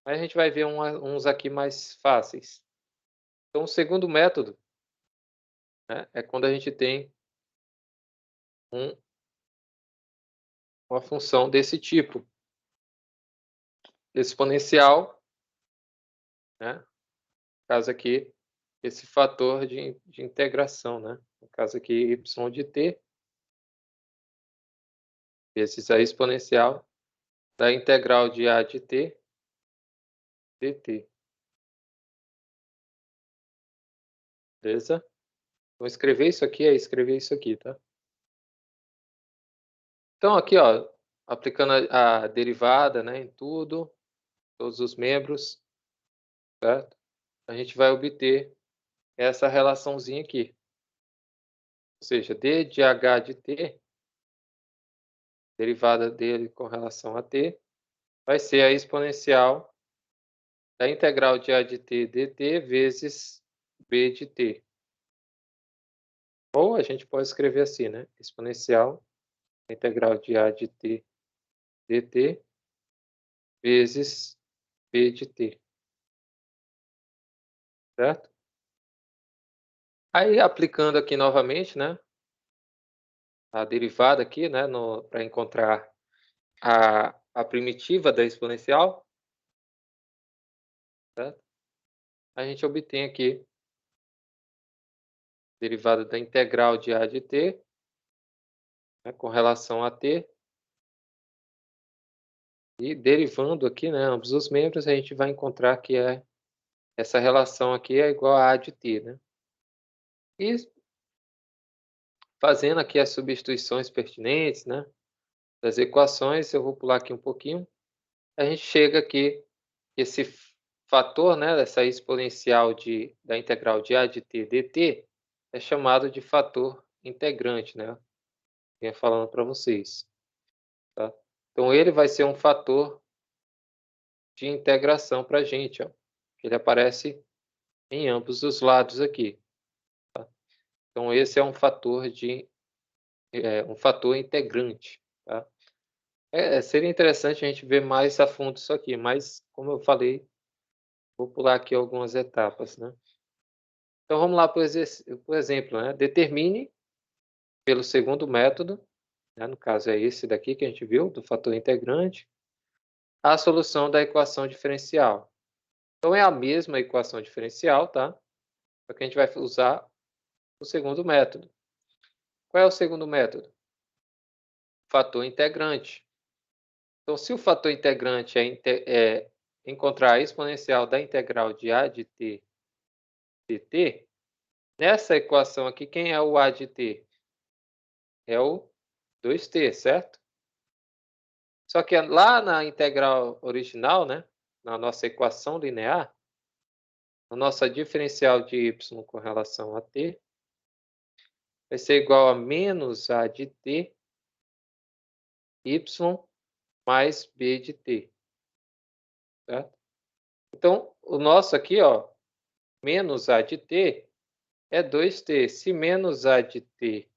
Speaker 1: Mas a gente vai ver uns aqui mais fáceis. Então, o segundo método, né, é quando a gente tem uma função desse tipo, exponencial, né? No caso aqui, esse fator de integração, né? No caso aqui, y de t, vezes a exponencial da integral de a de t dt. Beleza? Então, escrever isso aqui é escrever isso aqui, tá? Então, aqui, ó, aplicando a derivada, né, em tudo, todos os membros, certo? A gente vai obter essa relaçãozinha aqui. Ou seja, d de h de t, derivada dele com relação a t, vai ser a exponencial da integral de a de t dt vezes b de t. Ou a gente pode escrever assim, né? Exponencial da integral de a de t dt vezes b de t. Certo? Aí, aplicando aqui novamente, né? A derivada aqui, né? Para encontrar a primitiva da exponencial, certo? A gente obtém aqui a derivada da integral de a de t, né, com relação a t, e derivando aqui, né, ambos os membros, a gente vai encontrar que essa relação aqui é igual a de t, né? E fazendo aqui as substituições pertinentes, né, das equações, eu vou pular aqui um pouquinho, a gente chega aqui, esse fator, né, dessa exponencial da integral de a de t dt, é chamado de fator integrante, né? Vinha falando para vocês, tá? Então, ele vai ser um fator de integração para a gente, ó. Ele aparece em ambos os lados aqui, tá? Então, esse é um fator um fator integrante, tá? Seria interessante a gente ver mais a fundo isso aqui, mas, como eu falei, vou pular aqui algumas etapas, né? Então, vamos lá para o exemplo, né? Determine, pelo segundo método, né, no caso é esse daqui que a gente viu, do fator integrante, a solução da equação diferencial. Então, é a mesma equação diferencial, tá? Só que a gente vai usar o segundo método. Qual é o segundo método? Fator integrante. Então, se o fator integrante é encontrar a exponencial da integral de a de t dt, nessa equação aqui, quem é o a de t? É o 2t, certo? Só que lá na integral original, né, na nossa equação linear, a nossa diferencial de y com relação a t vai ser igual a menos a de t y mais b de t, certo? Então, o nosso aqui, ó, menos a de t é 2t. Se menos a de t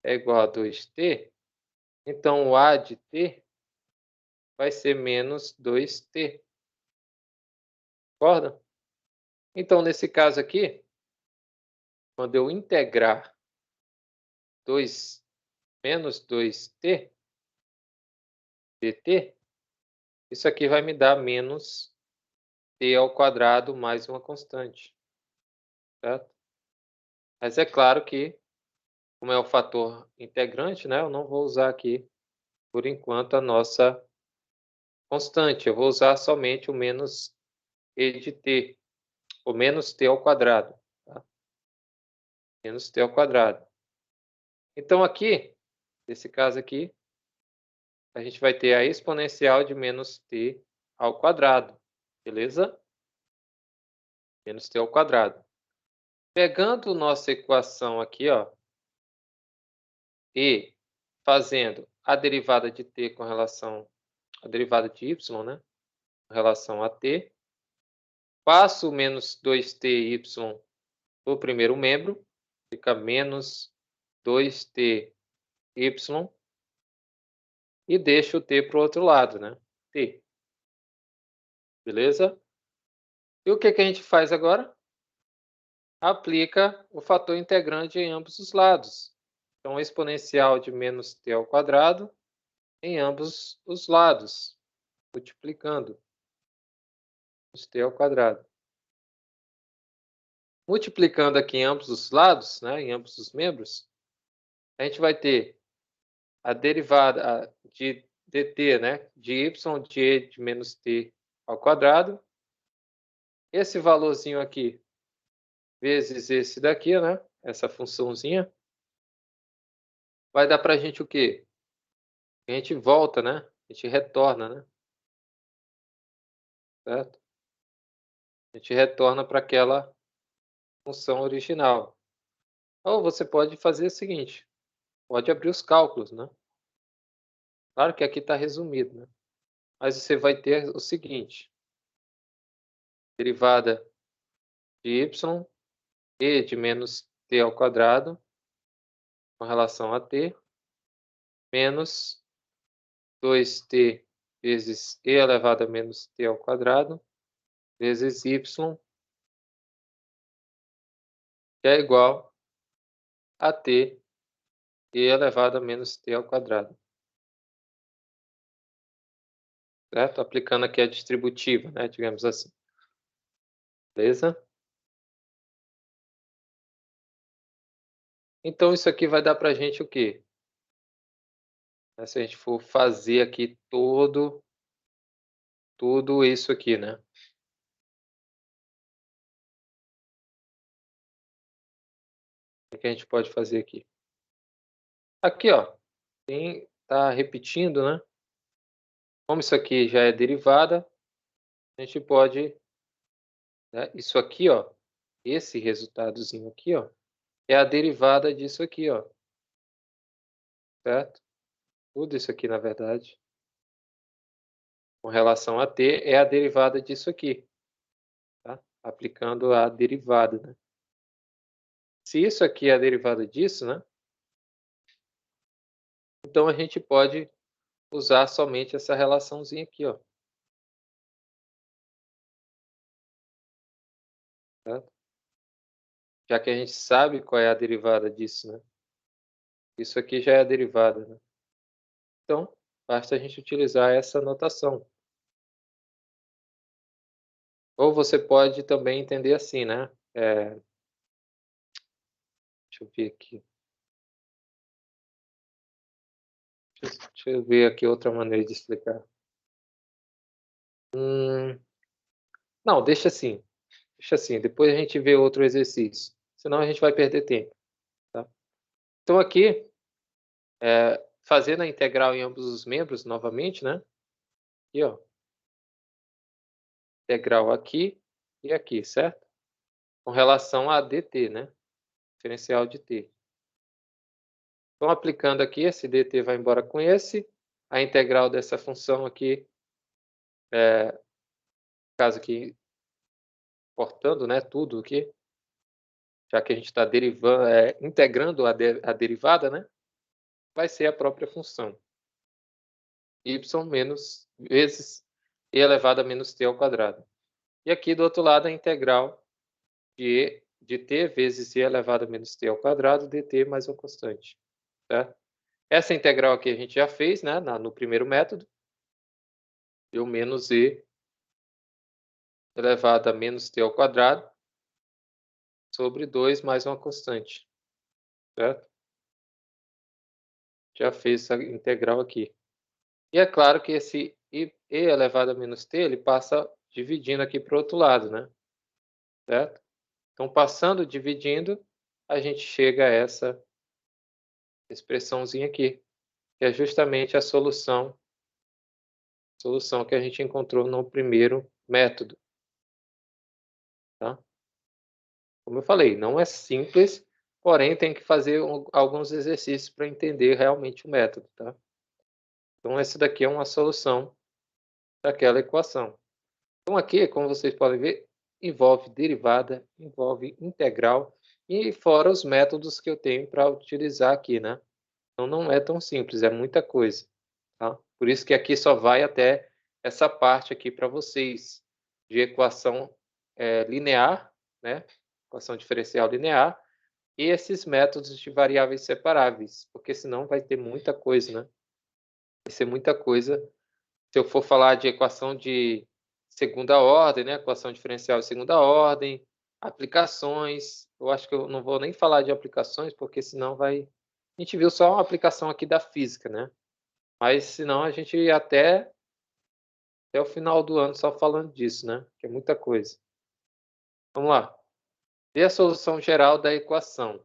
Speaker 1: é igual a 2t, então o a de t vai ser menos 2t. Concorda? Então, nesse caso aqui, quando eu integrar 2 menos 2t dt, isso aqui vai me dar menos t ao quadrado mais uma constante, certo? Mas é claro que, como é o fator integrante, né, eu não vou usar aqui, por enquanto, a nossa constante. Eu vou usar somente o menos e de t, ou menos t ao quadrado. Tá? Menos t ao quadrado. Então, aqui, nesse caso aqui, a gente vai ter a exponencial de menos t ao quadrado. Beleza? Menos t ao quadrado. Pegando nossa equação aqui, ó, e fazendo a derivada de t com relação a derivada de y, né, com relação a t, passo o menos 2ty para o primeiro membro, fica menos 2ty, e deixo o t para o outro lado, né, t. Beleza? E o que a gente faz agora? Aplica o fator integrante em ambos os lados. Então, exponencial de menos t ao quadrado em ambos os lados, multiplicando t ao quadrado. Multiplicando aqui em ambos os lados, né, em ambos os membros, a gente vai ter a derivada de dt, né, de y de e de menos t ao quadrado. Esse valorzinho aqui vezes esse daqui, né, essa funçãozinha, vai dar para a gente o quê? A gente volta, né? A gente retorna, né? Certo? A gente retorna para aquela função original. Ou você pode fazer o seguinte, pode abrir os cálculos, né? Claro que aqui está resumido, né? Mas você vai ter o seguinte, derivada de y, e de menos t ao quadrado, com relação a t, menos 2t vezes e elevado a menos t ao quadrado, vezes y, que é igual a t e elevado a menos t ao quadrado. Certo? Aplicando aqui a distributiva, né? Digamos assim. Beleza? Então, isso aqui vai dar para a gente o quê? Se a gente for fazer aqui tudo isso aqui, né? O que a gente pode fazer aqui? Aqui, ó, tá repetindo, né? Como isso aqui já é derivada, a gente pode, né? Isso aqui, ó, esse resultadozinho aqui, ó, é a derivada disso aqui, ó. Certo? Tudo isso aqui, na verdade, com relação a t, é a derivada disso aqui, tá? Aplicando a derivada, né? Se isso aqui é a derivada disso, né? Então a gente pode usar somente essa relaçãozinha aqui, ó. Certo? Já que a gente sabe qual é a derivada disso, né? Isso aqui já é a derivada, né? Então, basta a gente utilizar essa notação. Ou você pode também entender assim, né? Deixa eu ver aqui. Deixa eu ver aqui outra maneira de explicar. Não, deixa assim. Deixa assim. Depois a gente vê outro exercício. Senão a gente vai perder tempo. Tá? Então aqui, fazendo a integral em ambos os membros novamente, né? Aqui, ó. Integral aqui e aqui, certo? Com relação a dt, né? Diferencial de t. Então, aplicando aqui, esse dt vai embora com esse. A integral dessa função aqui, no caso aqui, cortando, né, tudo aqui, já que a gente está integrando a derivada, né, vai ser a própria função. Y menos vezes e elevado a menos t ao quadrado. E aqui do outro lado a integral de t vezes e elevado a menos t ao quadrado, dt mais uma constante. certo? Essa integral aqui a gente já fez, né, no primeiro método. Deu menos e elevado a menos t ao quadrado sobre 2 mais uma constante, certo? Já fez essa integral aqui. E é claro que esse e elevado a menos t, ele passa dividindo aqui para o outro lado, né? Certo? Então, passando, dividindo, a gente chega a essa expressãozinha aqui, que é justamente a solução que a gente encontrou no primeiro método, tá? Como eu falei, não é simples, porém tem que fazer alguns exercícios para entender realmente o método, tá? Então, essa daqui é uma solução daquela equação. Então, aqui, como vocês podem ver, envolve derivada, envolve integral e fora os métodos que eu tenho para utilizar aqui, né? Então, não é tão simples, é muita coisa, tá? Por isso que aqui só vai até essa parte aqui para vocês de equação linear, né? Equação diferencial linear e esses métodos de variáveis separáveis, porque senão vai ter muita coisa, né? Vai ser muita coisa. Se eu for falar de equação de segunda ordem, né? Equação diferencial de segunda ordem, aplicações, eu acho que eu não vou nem falar de aplicações, porque senão vai... A gente viu só uma aplicação aqui da física, né? Mas senão a gente ia até o final do ano só falando disso, né? Que é muita coisa. Vamos lá. Dê a solução geral da equação.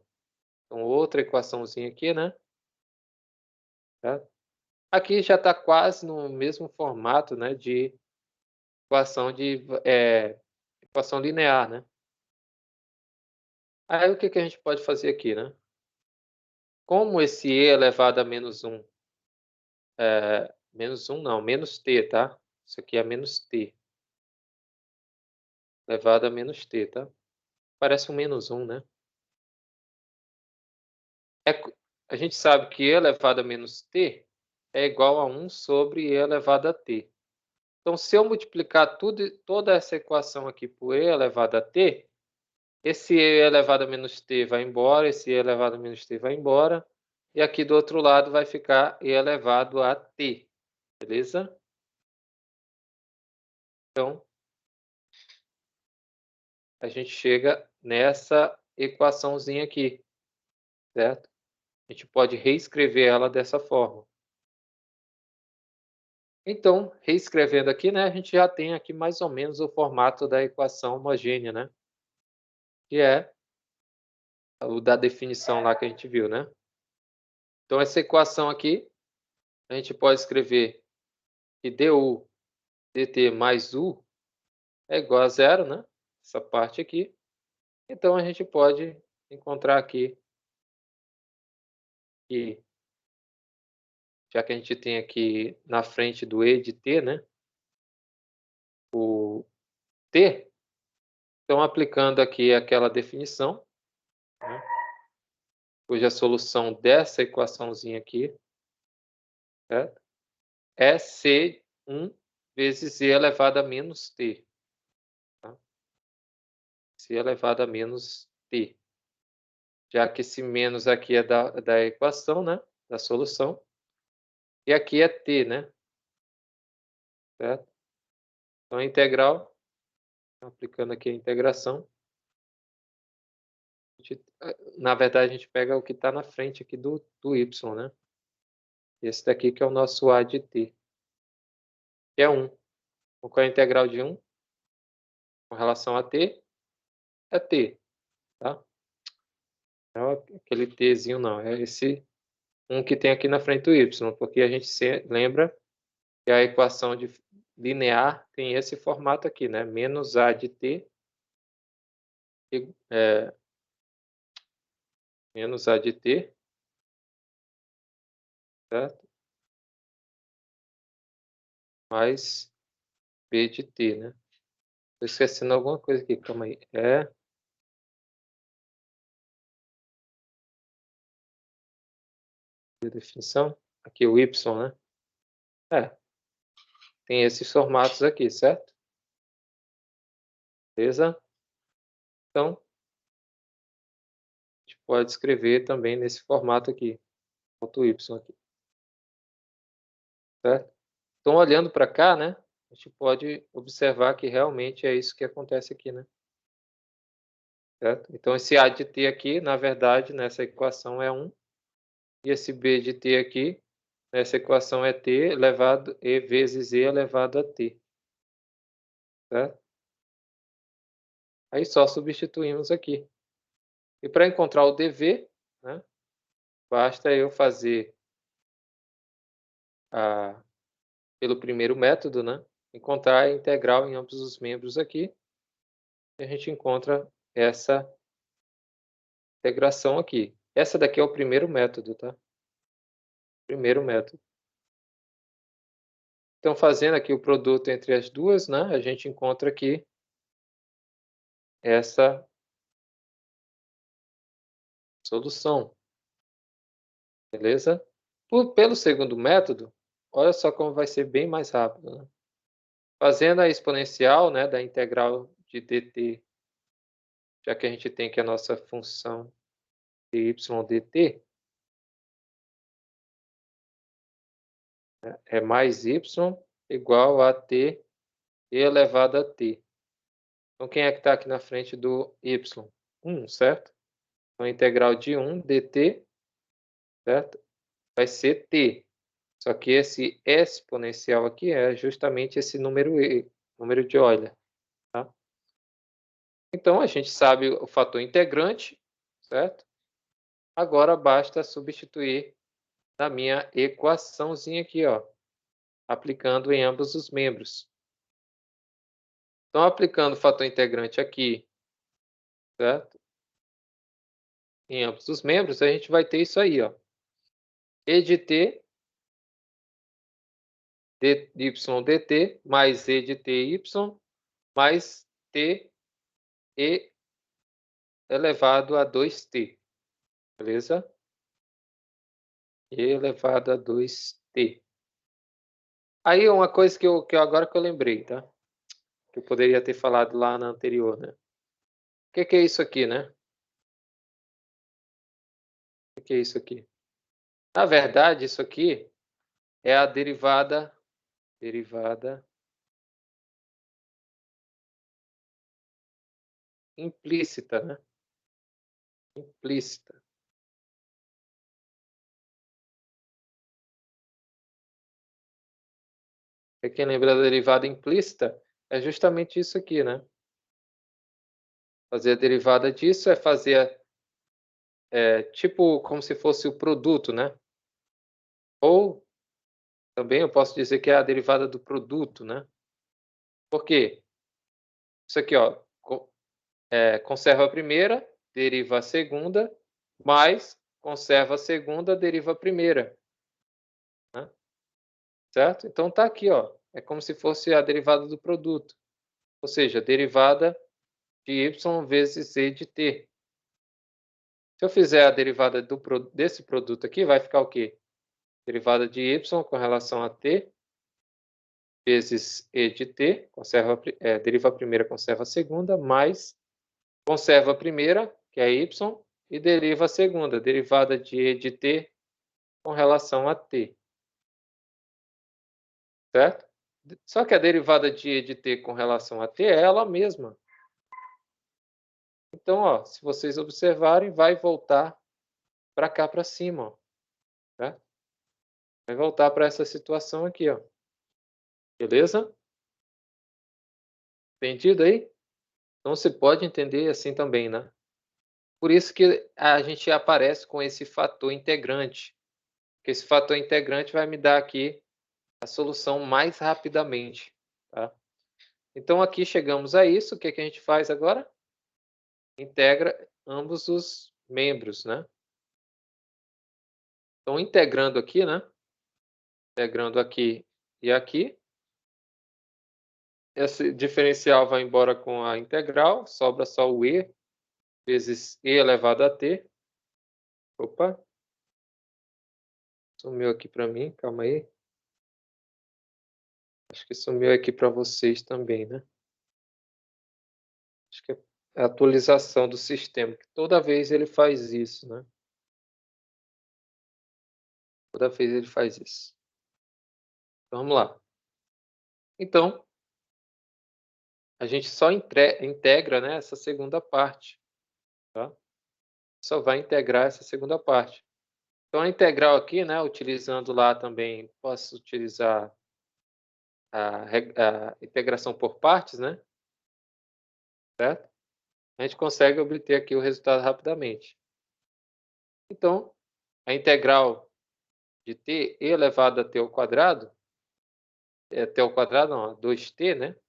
Speaker 1: Então, outra equaçãozinha aqui, né? Tá? Aqui já está quase no mesmo formato, né? De equação linear, né? Aí o que a gente pode fazer aqui, né? Como esse e elevado a menos 1, menos 1 não, menos t, tá? Isso aqui é menos t, elevado a menos t, tá? Parece um menos 1, né? A gente sabe que e elevado a menos t é igual a 1 sobre e elevado a t. Então, se eu multiplicar toda essa equação aqui por e elevado a t, esse e elevado a menos t vai embora, esse e elevado a menos t vai embora, e aqui do outro lado vai ficar e elevado a t, beleza? Então, a gente chega nessa equaçãozinha aqui, certo? A gente pode reescrever ela dessa forma. Então, reescrevendo aqui, né, a gente já tem aqui mais ou menos o formato da equação homogênea, né? Que é o da definição lá que a gente viu, né? Então, essa equação aqui, a gente pode escrever que du dt mais u é igual a zero, né? Essa parte aqui. Então, a gente pode encontrar aqui que, já que a gente tem aqui na frente do e de t, né? O t, então aplicando aqui aquela definição, né? Cuja solução dessa equaçãozinha aqui, certo? É C1 vezes e elevado a menos t. Tá? C elevado a menos t. Já que esse menos aqui é da equação, né? Da solução. E aqui é t, né? Certo? Então, a integral, aplicando aqui a integração, na verdade, a gente pega o que está na frente aqui do y, né? Esse daqui que é o nosso a de t, que é 1. Qual é a integral de 1? Com relação a t, é t, tá? Não é aquele tzinho, não. É esse 1 que tem aqui na frente do y, porque a gente lembra que a equação linear tem esse formato aqui, né? Menos a de t, menos a de t, certo? Mais b de t, né? Estou esquecendo alguma coisa aqui, calma aí. A definição, aqui o y, né? Tem esses formatos aqui, certo? Beleza? Então, a gente pode escrever também nesse formato aqui. Falta o y aqui. Certo? Então, olhando para cá, né, a gente pode observar que realmente é isso que acontece aqui, né? Certo? Então, esse A de t aqui, na verdade, nessa equação é 1, e esse B de t aqui, nessa equação é t elevado e vezes e elevado a t. Certo? Aí só substituímos aqui. E para encontrar o dv, né, basta eu fazer pelo primeiro método, né, encontrar a integral em ambos os membros aqui, e a gente encontra essa integração aqui. Essa daqui é o primeiro método, tá? Primeiro método. Então, fazendo aqui o produto entre as duas, né, a gente encontra aqui essa solução, beleza? Pelo segundo método, olha só como vai ser bem mais rápido, né? Fazendo a exponencial, né, da integral de dt, já que a gente tem que a nossa função dy dt é mais y igual a t elevado a t. Então, quem é que está aqui na frente do y? 1, certo? Então, a integral de 1 dt, certo? Vai ser t. Só que esse exponencial aqui é justamente esse número e, número de Euler, tá? Então, a gente sabe o fator integrante, certo? Agora basta substituir na minha equaçãozinha aqui, ó, aplicando em ambos os membros. Então, aplicando o fator integrante aqui, certo? Em ambos os membros, a gente vai ter isso aí, ó. E de t, dy dt, mais e de ty, mais t e elevado a 2t, beleza? E elevado a 2t. Aí uma coisa que agora que eu lembrei, tá? Que eu poderia ter falado lá na anterior, né? O que é isso aqui, né? O que é isso aqui? Na verdade, isso aqui é a derivada implícita, né? Implícita. Pra quem lembra da derivada implícita, é justamente isso aqui, né? Fazer a derivada disso é fazer tipo como se fosse o produto, né? Ou também eu posso dizer que é a derivada do produto, né? Por quê? Isso aqui, ó, conserva a primeira, deriva a segunda, mais conserva a segunda, deriva a primeira, né? Certo? Então tá aqui, ó, é como se fosse a derivada do produto, ou seja, a derivada de y vezes e de t. Se eu fizer a derivada desse produto aqui, vai ficar o quê? Derivada de y com relação a t vezes e de t, deriva a primeira, conserva a segunda, mais conserva a primeira, que é y, e deriva a segunda, derivada de e de t com relação a t, certo? Só que a derivada de e de t com relação a t é ela mesma. Então, ó, se vocês observarem, vai voltar para cá para cima, ó, certo? Vai voltar para essa situação aqui, ó. Beleza? Entendido aí? Então você pode entender assim também, né? Por isso que a gente aparece com esse fator integrante. Que esse fator integrante vai me dar aqui a solução mais rapidamente, tá? Então aqui chegamos a isso. O que que a gente faz agora? Integra ambos os membros, né? Então integrando aqui, né? Integrando aqui e aqui. Esse diferencial vai embora com a integral, sobra só o e vezes e elevado a t. Opa, sumiu aqui para mim, calma aí. Acho que sumiu aqui para vocês também, né? Acho que é a atualização do sistema, que toda vez ele faz isso, né? Toda vez ele faz isso. Então, vamos lá. Então, a gente só integra, né, essa segunda parte, tá? Só vai integrar essa segunda parte. Então, a integral aqui, né, utilizando lá também, posso utilizar a integração por partes, né? Certo? A gente consegue obter aqui o resultado rapidamente. Então, a integral de t elevado a t ao quadrado, t ao quadrado não, 2t, né?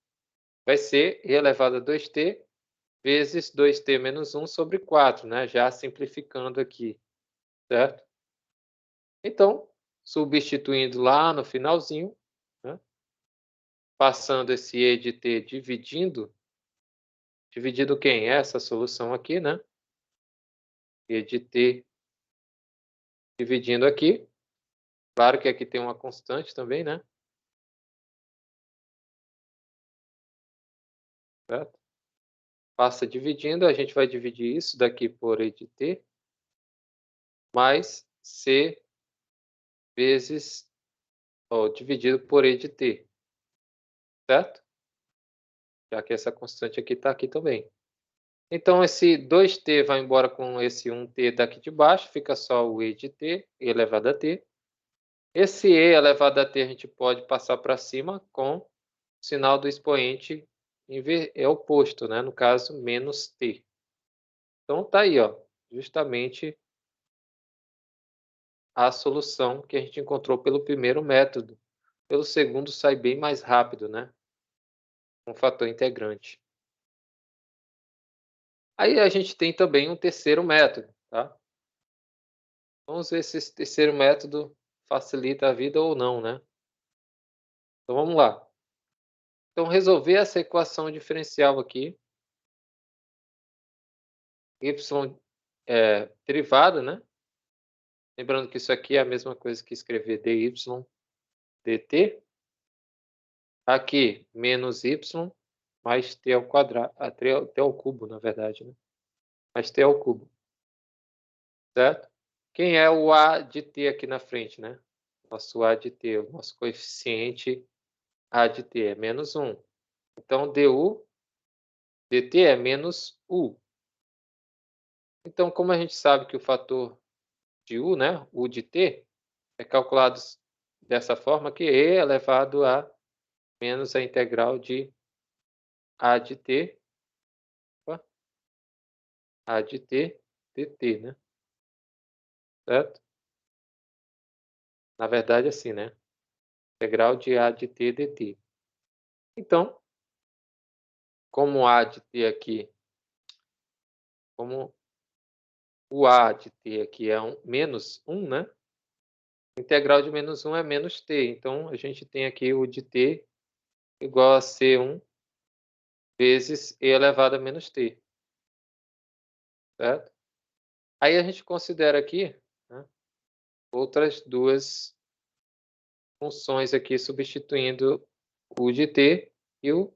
Speaker 1: Vai ser e elevado a 2t vezes 2t menos 1 sobre 4, né? Já simplificando aqui, certo? Então, substituindo lá no finalzinho, né? Passando esse e de t dividindo quem? Essa solução aqui, né? E de t dividindo aqui. Claro que aqui tem uma constante também, né? Certo? Passa dividindo, a gente vai dividir isso daqui por e de t, mais c vezes, dividido por e de t, certo? Já que essa constante aqui está aqui também. Então, esse 2t vai embora com esse 1t daqui de baixo, fica só o e de t, e elevado a t. Esse e elevado a t a gente pode passar para cima com o sinal do expoente é oposto, né? No caso, menos t. Então, tá aí, ó, justamente a solução que a gente encontrou pelo primeiro método. Pelo segundo, sai bem mais rápido, né? Um fator integrante. Aí a gente tem também um terceiro método, tá? Vamos ver se esse terceiro método facilita a vida ou não, né? Então vamos lá. Então resolver essa equação diferencial aqui, y derivada, né? Lembrando que isso aqui é a mesma coisa que escrever dy dt. Aqui, menos y mais t ao quadrado, t ao cubo, na verdade, né? Mais t ao cubo, certo? Quem é o a de t aqui na frente, né? Nosso a de t, o nosso coeficiente a de t é menos 1. Então, du dt é menos u. Então, como a gente sabe que o fator de u, né, u de t, é calculado dessa forma, que e elevado a menos a integral de a de t, a de t dt, né? Certo? Na verdade, assim, né? Integral de a de t dt. Então, como a de t aqui, como o a de t aqui é menos 1, né? Integral de menos 1 é menos t. Então, a gente tem aqui o de t igual a C1 vezes e elevado a menos t. Certo? Aí a gente considera aqui, né, outras duas funções aqui substituindo o de t e o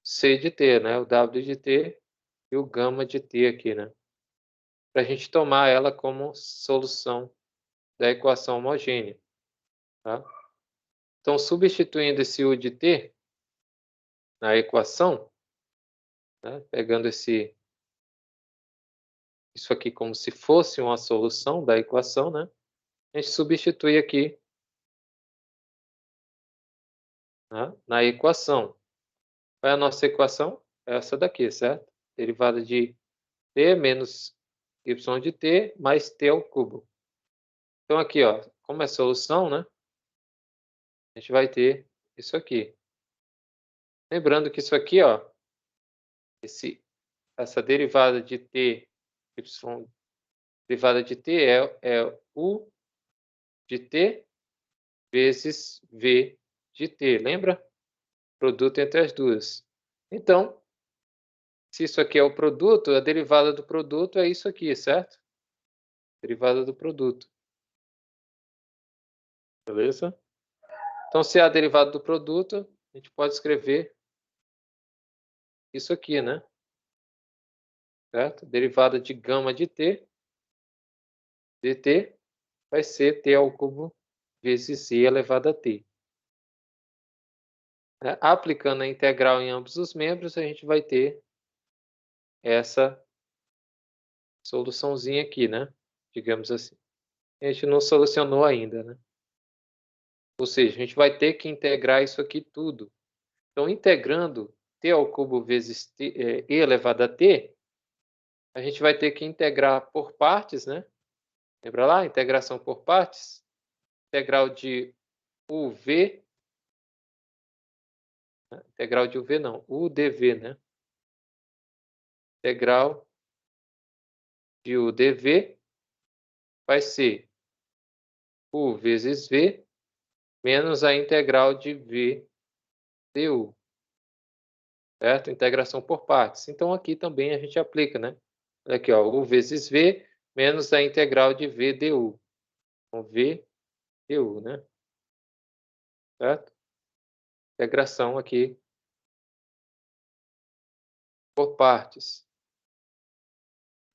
Speaker 1: c de t, né? O w de t e o gama de t aqui, né? Para a gente tomar ela como solução da equação homogênea. Tá? Então, substituindo esse u de t na equação, né, pegando isso aqui como se fosse uma solução da equação, né, a gente substitui aqui, né, na equação. Qual é a nossa equação? É essa daqui, certo? Derivada de t menos y de t mais t ao cubo. Então, aqui, ó, como é solução, né, a gente vai ter isso aqui. Lembrando que isso aqui, ó, essa derivada de t, y, derivada de t é u de t vezes v de t, lembra? Produto entre as duas. Então, se isso aqui é o produto, a derivada do produto é isso aqui, certo? Derivada do produto. Beleza? Então, se é a derivada do produto, a gente pode escrever isso aqui, né? Certo? Derivada de gama de t, dt, vai ser t ao cubo vezes e elevado a t. Aplicando a integral em ambos os membros, a gente vai ter essa soluçãozinha aqui, né? Digamos assim. A gente não solucionou ainda, né? Ou seja, a gente vai ter que integrar isso aqui tudo. Então, integrando t ao cubo vezes e elevado a t, a gente vai ter que integrar por partes, né? Lembra lá? Integração por partes. Integral de uv. Integral de uv não, udv, né? Integral de udv vai ser u vezes v menos a integral de v du. Certo? Integração por partes. Então, aqui também a gente aplica, né? Olha aqui, ó, u vezes v menos a integral de v du. Então, v du, né? Certo? Integração aqui por partes.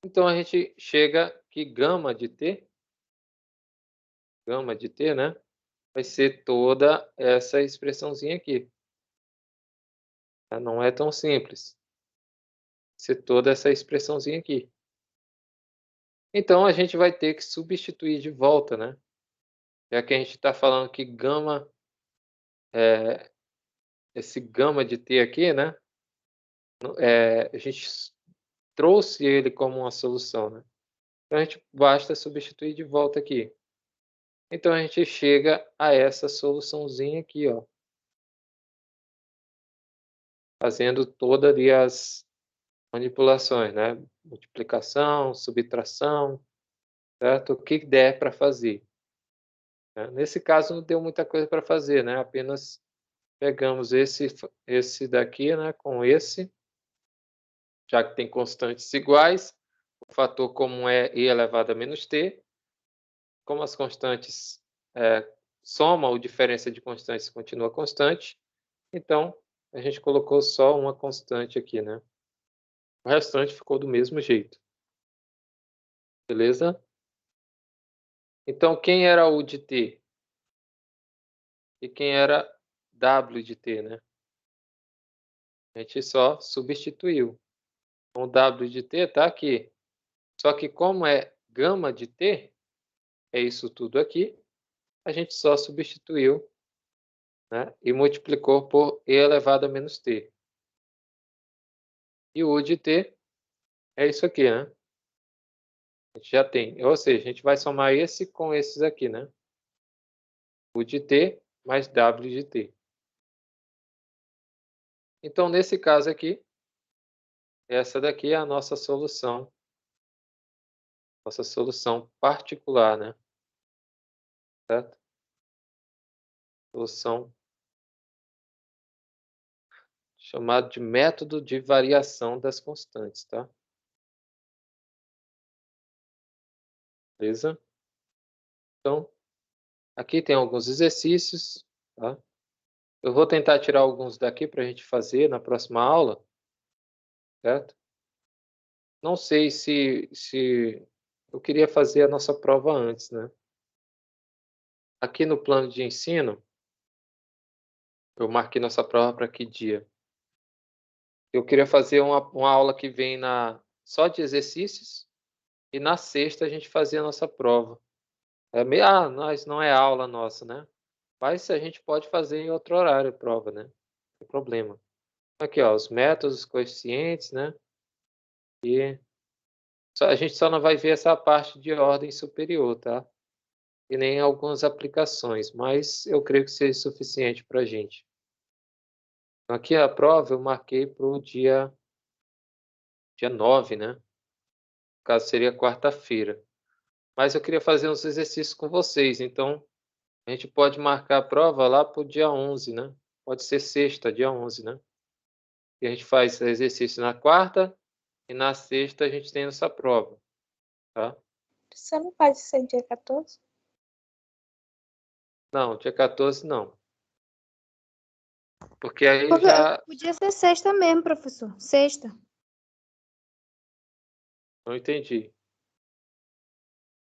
Speaker 1: Então, a gente chega que gama de t, né? Vai ser toda essa expressãozinha aqui. Tá? Não é tão simples. Vai ser toda essa expressãozinha aqui. Então, a gente vai ter que substituir de volta, né? Já que a gente está falando que gama, esse gama de t aqui, né? A gente trouxe ele como uma solução, né? Então, a gente basta substituir de volta aqui. Então, a gente chega a essa soluçãozinha aqui, ó. Fazendo todas as manipulações, né? Multiplicação, subtração, certo? O que der para fazer. Né? Nesse caso, não deu muita coisa para fazer, né? Apenas pegamos esse daqui, né? Com esse, já que tem constantes iguais, o fator comum é e elevado a menos t. Como as constantes soma ou diferença de constantes continua constante, então a gente colocou só uma constante aqui, né? O restante ficou do mesmo jeito. Beleza? Então, quem era U de t? E quem era W de t, né? A gente só substituiu. Então, o W de t está aqui. Só que como é gama de t, é isso tudo aqui, a gente só substituiu, né? E multiplicou por e elevado a menos t. E o U de t é isso aqui, né? A gente já tem. Ou seja, a gente vai somar esse com esses aqui, né? U de t mais W de t. Então, nesse caso aqui, essa daqui é a nossa solução particular, né? Certo? Solução chamada de método de variação das constantes, tá? Beleza? Então, aqui tem alguns exercícios, tá? Eu vou tentar tirar alguns daqui para a gente fazer na próxima aula, certo? Não sei se eu queria fazer a nossa prova antes, né? Aqui no plano de ensino, eu marquei nossa prova para que dia? Eu queria fazer uma aula que vem só de exercícios e na sexta a gente fazia a nossa prova. Mas não é aula nossa, né? Mas a gente pode fazer em outro horário a prova, né? Não tem problema. Aqui, ó, os métodos, os coeficientes, né? E a gente só não vai ver essa parte de ordem superior, tá? E nem algumas aplicações, mas eu creio que seja suficiente para a gente. Então, aqui a prova eu marquei para o dia 9, né? No caso, seria quarta-feira. Mas eu queria fazer uns exercícios com vocês, então a gente pode marcar a prova lá para o dia 11, né? Pode ser sexta, dia 11, né? E a gente faz exercício na quarta e na sexta a gente tem essa prova, tá?
Speaker 2: Você não pode ser dia 14?
Speaker 1: Não, dia 14 não. Porque aí já...
Speaker 2: Podia ser sexta mesmo, professor. Sexta.
Speaker 1: Não entendi.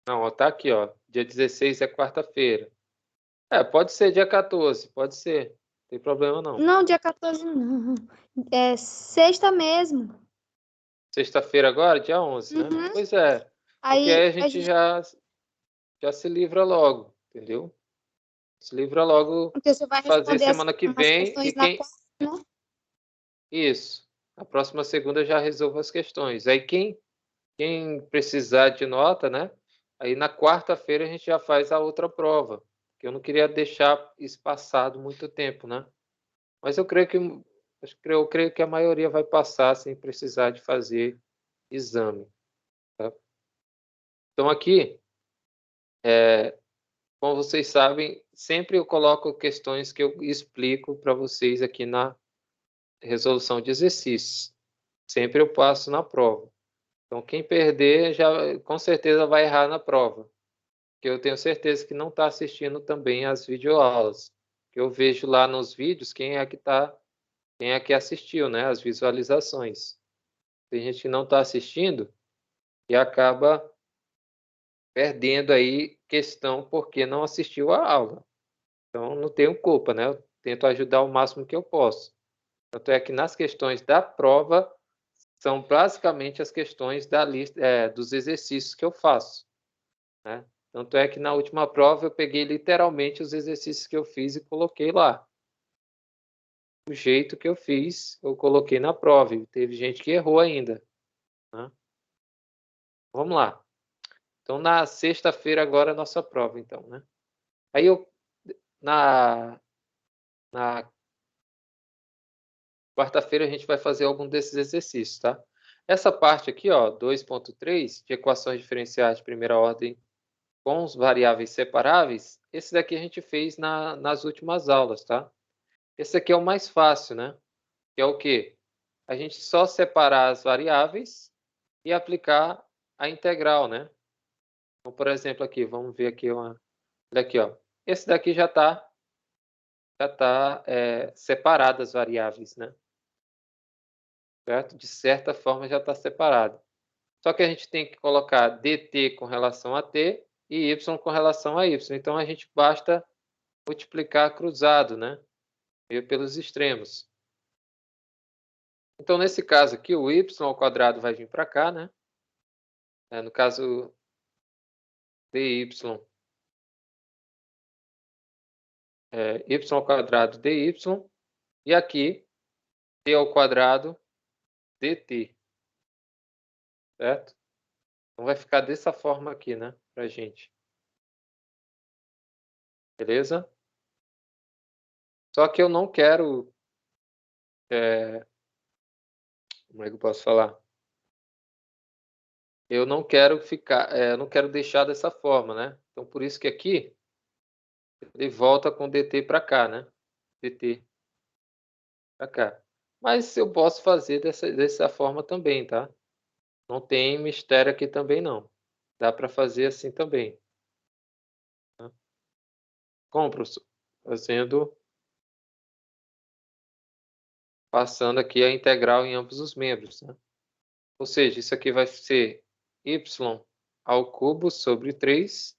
Speaker 1: Não, ó, tá aqui, ó. Dia 16 é quarta-feira. Pode ser dia 14, pode ser. Não tem problema não.
Speaker 2: Não, dia 14 não. É sexta mesmo.
Speaker 1: Sexta-feira agora, dia 11, né?
Speaker 2: Uhum.
Speaker 1: Pois é. Porque
Speaker 2: Aí
Speaker 1: aí a
Speaker 2: a
Speaker 1: gente
Speaker 2: gente.
Speaker 1: já se livra logo, entendeu? Se livra logo
Speaker 2: Porque você vai
Speaker 1: fazer
Speaker 2: responder
Speaker 1: semana que
Speaker 2: umas
Speaker 1: vem e
Speaker 2: questões na
Speaker 1: quem...
Speaker 2: quarta, né?
Speaker 1: Isso. Na próxima segunda eu já resolvo as questões. Aí quem precisar de nota, né? Aí na quarta-feira a gente já faz a outra prova. Que eu não queria deixar isso passado muito tempo, né? Mas eu creio que a maioria vai passar sem precisar de fazer exame, tá? Então aqui, como vocês sabem, sempre eu coloco questões que eu explico para vocês aqui na resolução de exercícios. Sempre eu passo na prova. Então quem perder já com certeza vai errar na prova, que eu tenho certeza que não está assistindo também às videoaulas. Que eu vejo lá nos vídeos quem é que assistiu, né, as visualizações. Tem gente que não está assistindo e acaba perdendo aí questão porque não assistiu a aula. Então não tenho culpa, né? Eu tento ajudar o máximo que eu posso. Tanto é que nas questões da prova são basicamente as questões da lista dos exercícios que eu faço, né? Tanto é que na última prova eu peguei literalmente os exercícios que eu fiz e coloquei lá. O jeito que eu fiz, eu coloquei na prova. E teve gente que errou ainda, né? Vamos lá. Então, na sexta-feira agora é a nossa prova, então, né? Aí na, na quarta-feira a gente vai fazer algum desses exercícios, tá? Essa parte aqui, ó, 2.3, de equações diferenciais de primeira ordem com os variáveis separáveis, esse daqui a gente fez nas últimas aulas, tá? Esse aqui é o mais fácil, né? Que é o quê? A gente só separar as variáveis e aplicar a integral, né? Então, por exemplo, aqui, vamos ver aqui olha aqui, ó. Esse daqui já tá separado as variáveis, né? Certo? De certa forma já está separado. Só que a gente tem que colocar dt com relação a t e y com relação a y. Então a gente basta multiplicar cruzado, né? Meio pelos extremos. Então nesse caso aqui o y ao quadrado vai vir para cá, né? No caso dy y ao quadrado dy e aqui t ao quadrado dt, certo? Então vai ficar dessa forma aqui, né, pra gente. Beleza? Só que eu não quero como é que eu posso falar? Eu não quero eu não quero deixar dessa forma, né? Então por isso que aqui ele volta com dt para cá, né? Dt para cá. Mas eu posso fazer dessa forma também, tá? Não tem mistério aqui também não. Dá para fazer assim também. Tá? Como, professor? Passando aqui a integral em ambos os membros, né? Ou seja, isso aqui vai ser y ao cubo sobre 3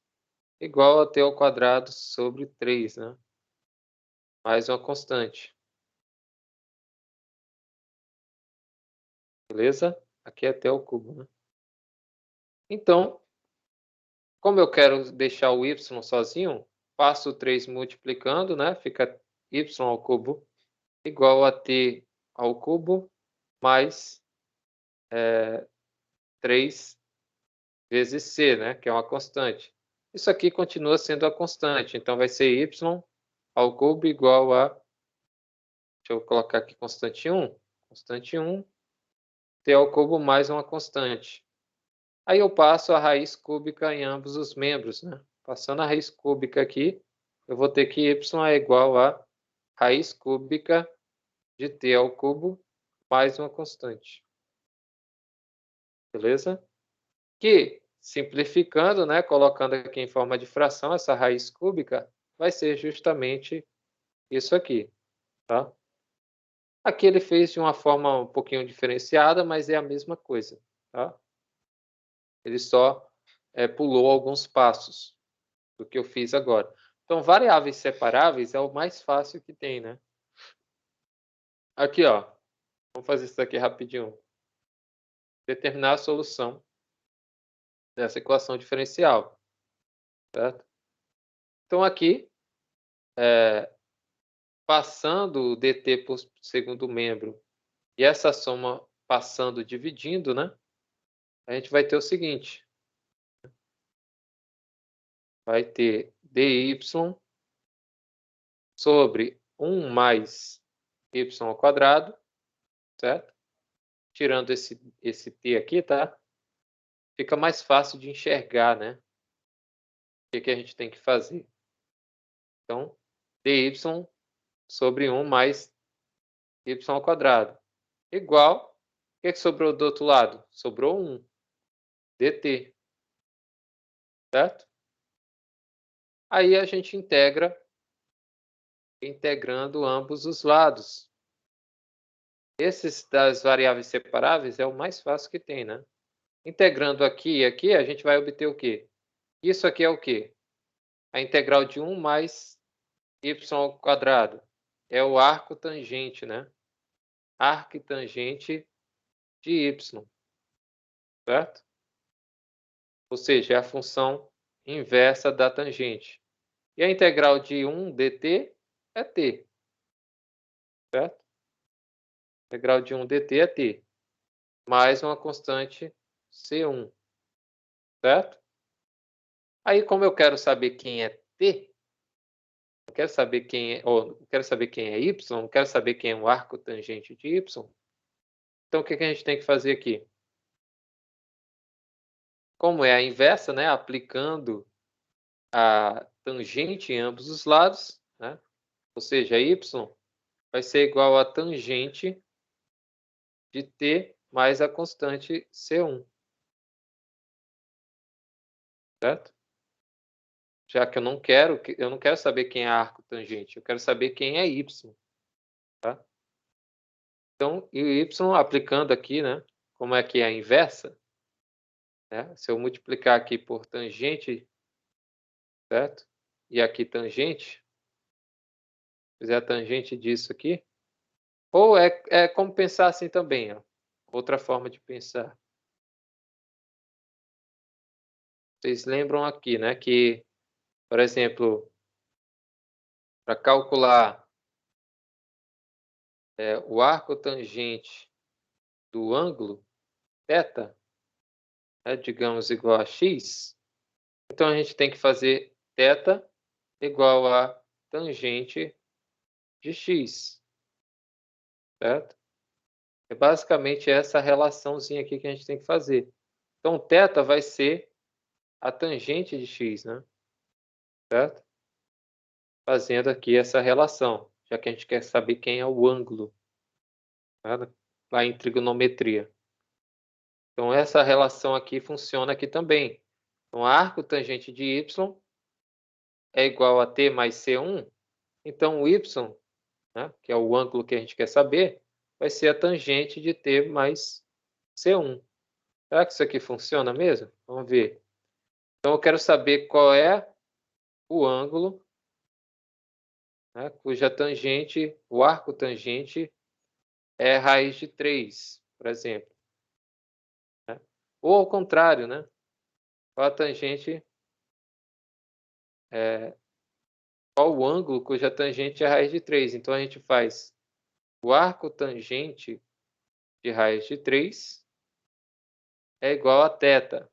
Speaker 1: igual a t ao quadrado sobre 3, né? Mais uma constante. Beleza? Aqui é t ao cubo, né? Então, como eu quero deixar o y sozinho, passo o 3 multiplicando, né? Fica y ao cubo igual a t ao cubo mais 3 vezes c, né? Que é uma constante. Isso aqui continua sendo a constante, então vai ser y ao cubo igual a... Deixa eu colocar aqui constante 1. Constante 1, t ao cubo mais uma constante. Aí eu passo a raiz cúbica em ambos os membros, né? Passando a raiz cúbica aqui, eu vou ter que y é igual a raiz cúbica de t ao cubo mais uma constante. Beleza? Que, simplificando, né, colocando aqui em forma de fração, essa raiz cúbica vai ser justamente isso aqui, tá? Aqui ele fez de uma forma um pouquinho diferenciada, mas é a mesma coisa, tá? Ele só pulou alguns passos do que eu fiz agora. Então, variáveis separáveis é o mais fácil que tem, né? Aqui, ó. Vamos fazer isso aqui rapidinho. Determinar a solução dessa equação diferencial, certo? Então, aqui, passando o dt por segundo membro e essa soma passando dividindo, né? A gente vai ter o seguinte. Vai ter dy sobre 1 mais y ao quadrado, certo? Tirando esse t aqui, tá? Fica mais fácil de enxergar, né? O que a gente tem que fazer. Então, dy sobre 1 mais y ao quadrado. Igual, o que sobrou do outro lado? Sobrou 1, dt. Certo? Aí a gente integrando ambos os lados. Esses das variáveis separáveis é o mais fácil que tem, né? Integrando aqui e aqui, a gente vai obter o quê? Isso aqui é o quê? A integral de 1 mais y ao quadrado. É o arco tangente, né? Arco e tangente de y. Certo? Ou seja, é a função inversa da tangente. E a integral de 1 dt é t. Certo? A integral de 1 dt é t. Mais uma constante C1. Certo? Aí, como eu quero saber quem é t, eu quero saber quem é, quero saber quem é y, não quero saber quem é o arco tangente de y. Então, o que a gente tem que fazer aqui? Como é a inversa, né? Aplicando a tangente em ambos os lados, né? Ou seja, y vai ser igual a tangente de t mais a constante C1. Certo? Já que eu não quero saber quem é arco tangente, eu quero saber quem é y. Tá? Então, e o y aplicando aqui, né? Como é que é a inversa, né? Se eu multiplicar aqui por tangente, certo? E aqui tangente, fizer a tangente disso aqui, ou é como pensar assim também, ó. Outra forma de pensar. Vocês lembram aqui, né? Que, por exemplo, para calcular o arco tangente do ângulo θ, digamos igual a x, então a gente tem que fazer θ igual a tangente de x, certo? É basicamente essa relaçãozinha aqui que a gente tem que fazer. Então, θ vai ser a tangente de x, né? Certo? Fazendo aqui essa relação, já que a gente quer saber quem é o ângulo, tá? Lá em trigonometria. Então, essa relação aqui funciona aqui também. Então, arco tangente de y é igual a t mais c1. Então, o y, né, que é o ângulo que a gente quer saber, vai ser a tangente de t mais c1. Será que isso aqui funciona mesmo? Vamos ver. Então, eu quero saber qual é o ângulo, né, cuja tangente, o arco tangente, é raiz de 3, por exemplo. Né? Ou ao contrário, né? Qual a tangente, qual o ângulo cuja tangente é raiz de 3. Então, a gente faz o arco tangente de raiz de 3 é igual a θ.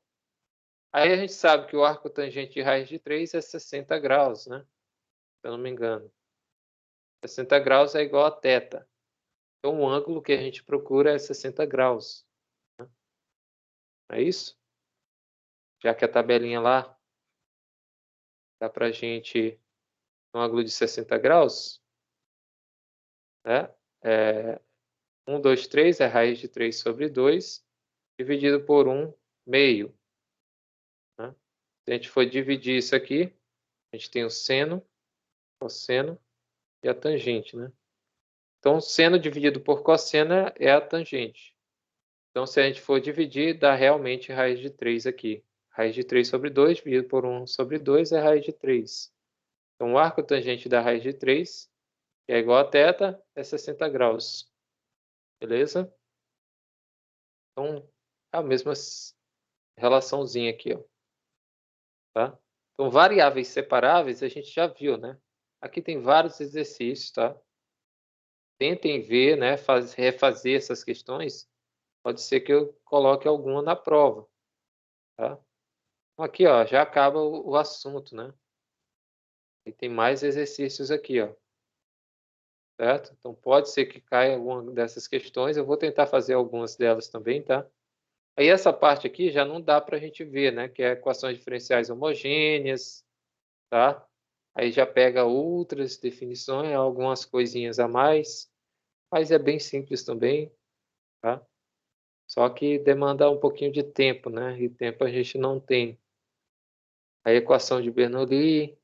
Speaker 1: Aí a gente sabe que o arco tangente de raiz de 3 é 60 graus, né? Se eu não me engano. 60 graus é igual a θ. Então, o ângulo que a gente procura é 60 graus. Né? É isso? Já que a tabelinha lá dá para a gente um ângulo de 60 graus, né? 1, 2, 3 é raiz de 3 sobre 2, dividido por 1 meio. Né? Se a gente for dividir isso aqui, a gente tem o seno, cosseno e a tangente, né? Então, seno dividido por cosseno é a tangente. Então, se a gente for dividir, dá realmente raiz de 3 aqui. raiz de 3 sobre 2 dividido por 1 sobre 2 é raiz de 3. Então, o arco tangente da raiz de 3, que é igual a θ, é 60 graus. Beleza? Então, é a mesma relaçãozinha aqui, ó. Tá? Então, variáveis separáveis a gente já viu, né? Aqui tem vários exercícios, tá? Tentem ver, né? Refazer essas questões. Pode ser que eu coloque alguma na prova, tá? Então, aqui, ó, já acaba o assunto, né? E tem mais exercícios aqui, ó. Certo? Então, pode ser que caia alguma dessas questões. Eu vou tentar fazer algumas delas também, tá? Aí, essa parte aqui já não dá para a gente ver, né? Que é equações diferenciais homogêneas, tá? Aí já pega outras definições, algumas coisinhas a mais, mas é bem simples também, tá? Só que demanda um pouquinho de tempo, né? E tempo a gente não tem. A equação de Bernoulli,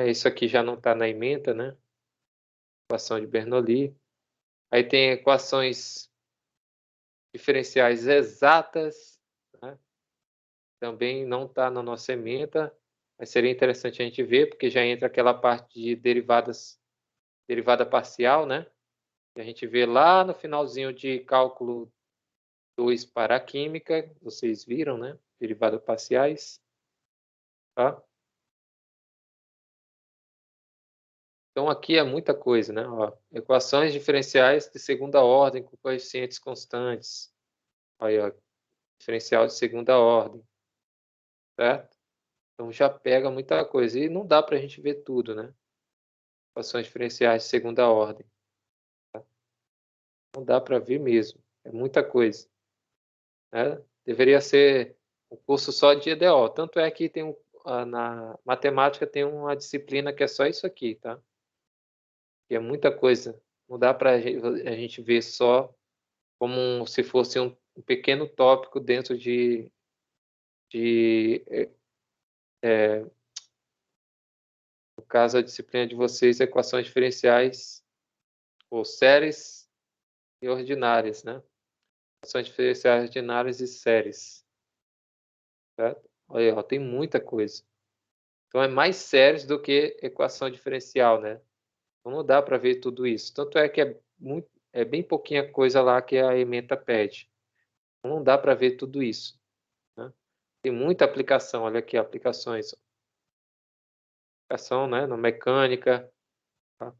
Speaker 1: isso aqui já não está na ementa, né? Equação de Bernoulli. Aí tem equações diferenciais exatas, né? Também não está na nossa ementa, mas seria interessante a gente ver, porque já entra aquela parte de derivada parcial, né? Que a gente vê lá no finalzinho de cálculo 2 para a química, vocês viram, né? Derivadas parciais, tá? Então, aqui é muita coisa, né? Ó, equações diferenciais de segunda ordem com coeficientes constantes. Aí, ó, diferencial de segunda ordem, certo? Então, já pega muita coisa. E não dá para a gente ver tudo, né? Equações diferenciais de segunda ordem. Tá? Não dá para ver mesmo. É muita coisa. Né? Deveria ser um curso só de EDO. Tanto é que tem na matemática tem uma disciplina que é só isso aqui, tá? Que é muita coisa. Não dá para a gente ver só como se fosse um pequeno tópico dentro de no caso, a disciplina de vocês, equações diferenciais ou séries e ordinárias, né? Equações diferenciais ordinárias e séries, certo? Olha, ó, tem muita coisa. Então, é mais séries do que equação diferencial, né? Então, não dá para ver tudo isso. Tanto é que é bem pouquinha coisa lá que a ementa pede. Então, não dá para ver tudo isso, né? Tem muita aplicação. Olha aqui, aplicações. Aplicação, né? Na mecânica, tá?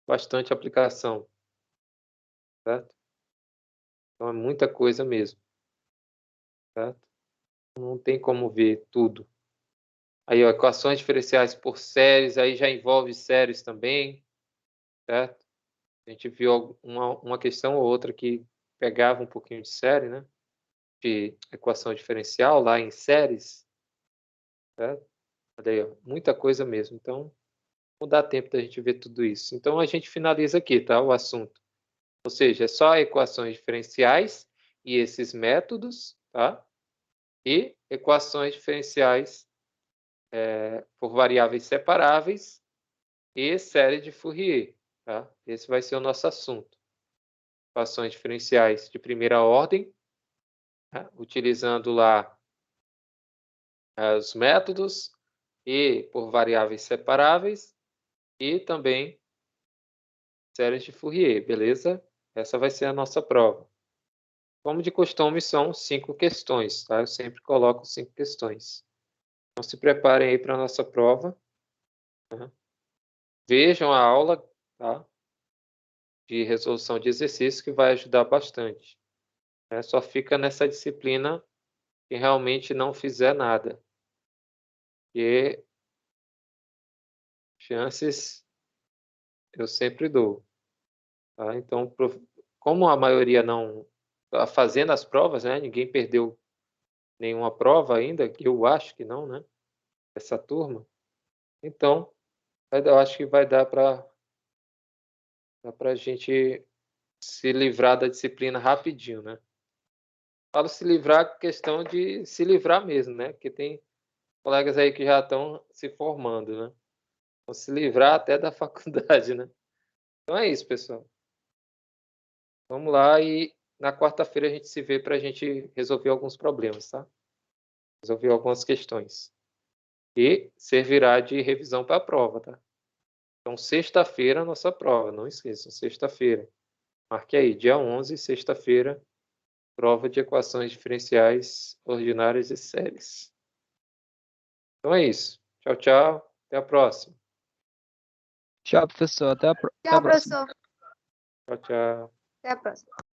Speaker 1: Bastante aplicação, certo? Então, é muita coisa mesmo, certo? Não tem como ver tudo. Aí, ó, equações diferenciais por séries, aí já envolve séries também, certo? A gente viu uma questão ou outra que pegava um pouquinho de série, né? De equação diferencial lá em séries, certo? Olha aí, ó, muita coisa mesmo. Então, não dá tempo da gente ver tudo isso. Então, a gente finaliza aqui, tá? O assunto. Ou seja, é só equações diferenciais e esses métodos, tá? E equações diferenciais por variáveis separáveis e série de Fourier, tá? Esse vai ser o nosso assunto. Equações diferenciais de primeira ordem, tá? Utilizando lá os métodos e por variáveis separáveis e também séries de Fourier, beleza? Essa vai ser a nossa prova. Como de costume, são 5 questões, tá? Eu sempre coloco 5 questões. Então, se preparem aí para a nossa prova. Tá? Vejam a aula, tá? De resolução de exercícios que vai ajudar bastante. Né? Só fica nessa disciplina quem realmente não fizer nada. E chances eu sempre dou. Tá? Então, como a maioria não está fazendo as provas, né? Ninguém perdeu nenhuma prova ainda, que eu acho que não, né? Essa turma. Então, eu acho que vai dar para a gente se livrar da disciplina rapidinho, né? Falo se livrar, questão de se livrar mesmo, né? Porque tem colegas aí que já estão se formando, né? Vão se livrar até da faculdade, né? Então é isso, pessoal. Vamos lá e na quarta-feira a gente se vê para a gente resolver alguns problemas, tá? Resolver algumas questões. E servirá de revisão para a prova, tá? Então, sexta-feira, a nossa prova. Não esqueçam, sexta-feira. Marque aí, dia 11, sexta-feira, prova de equações diferenciais ordinárias e séries. Então é isso. Tchau, tchau. Até a próxima.
Speaker 3: Tchau, professor. Até a
Speaker 2: Tchau,
Speaker 3: próxima.
Speaker 2: professor.
Speaker 1: Tchau, tchau.
Speaker 2: Até a próxima.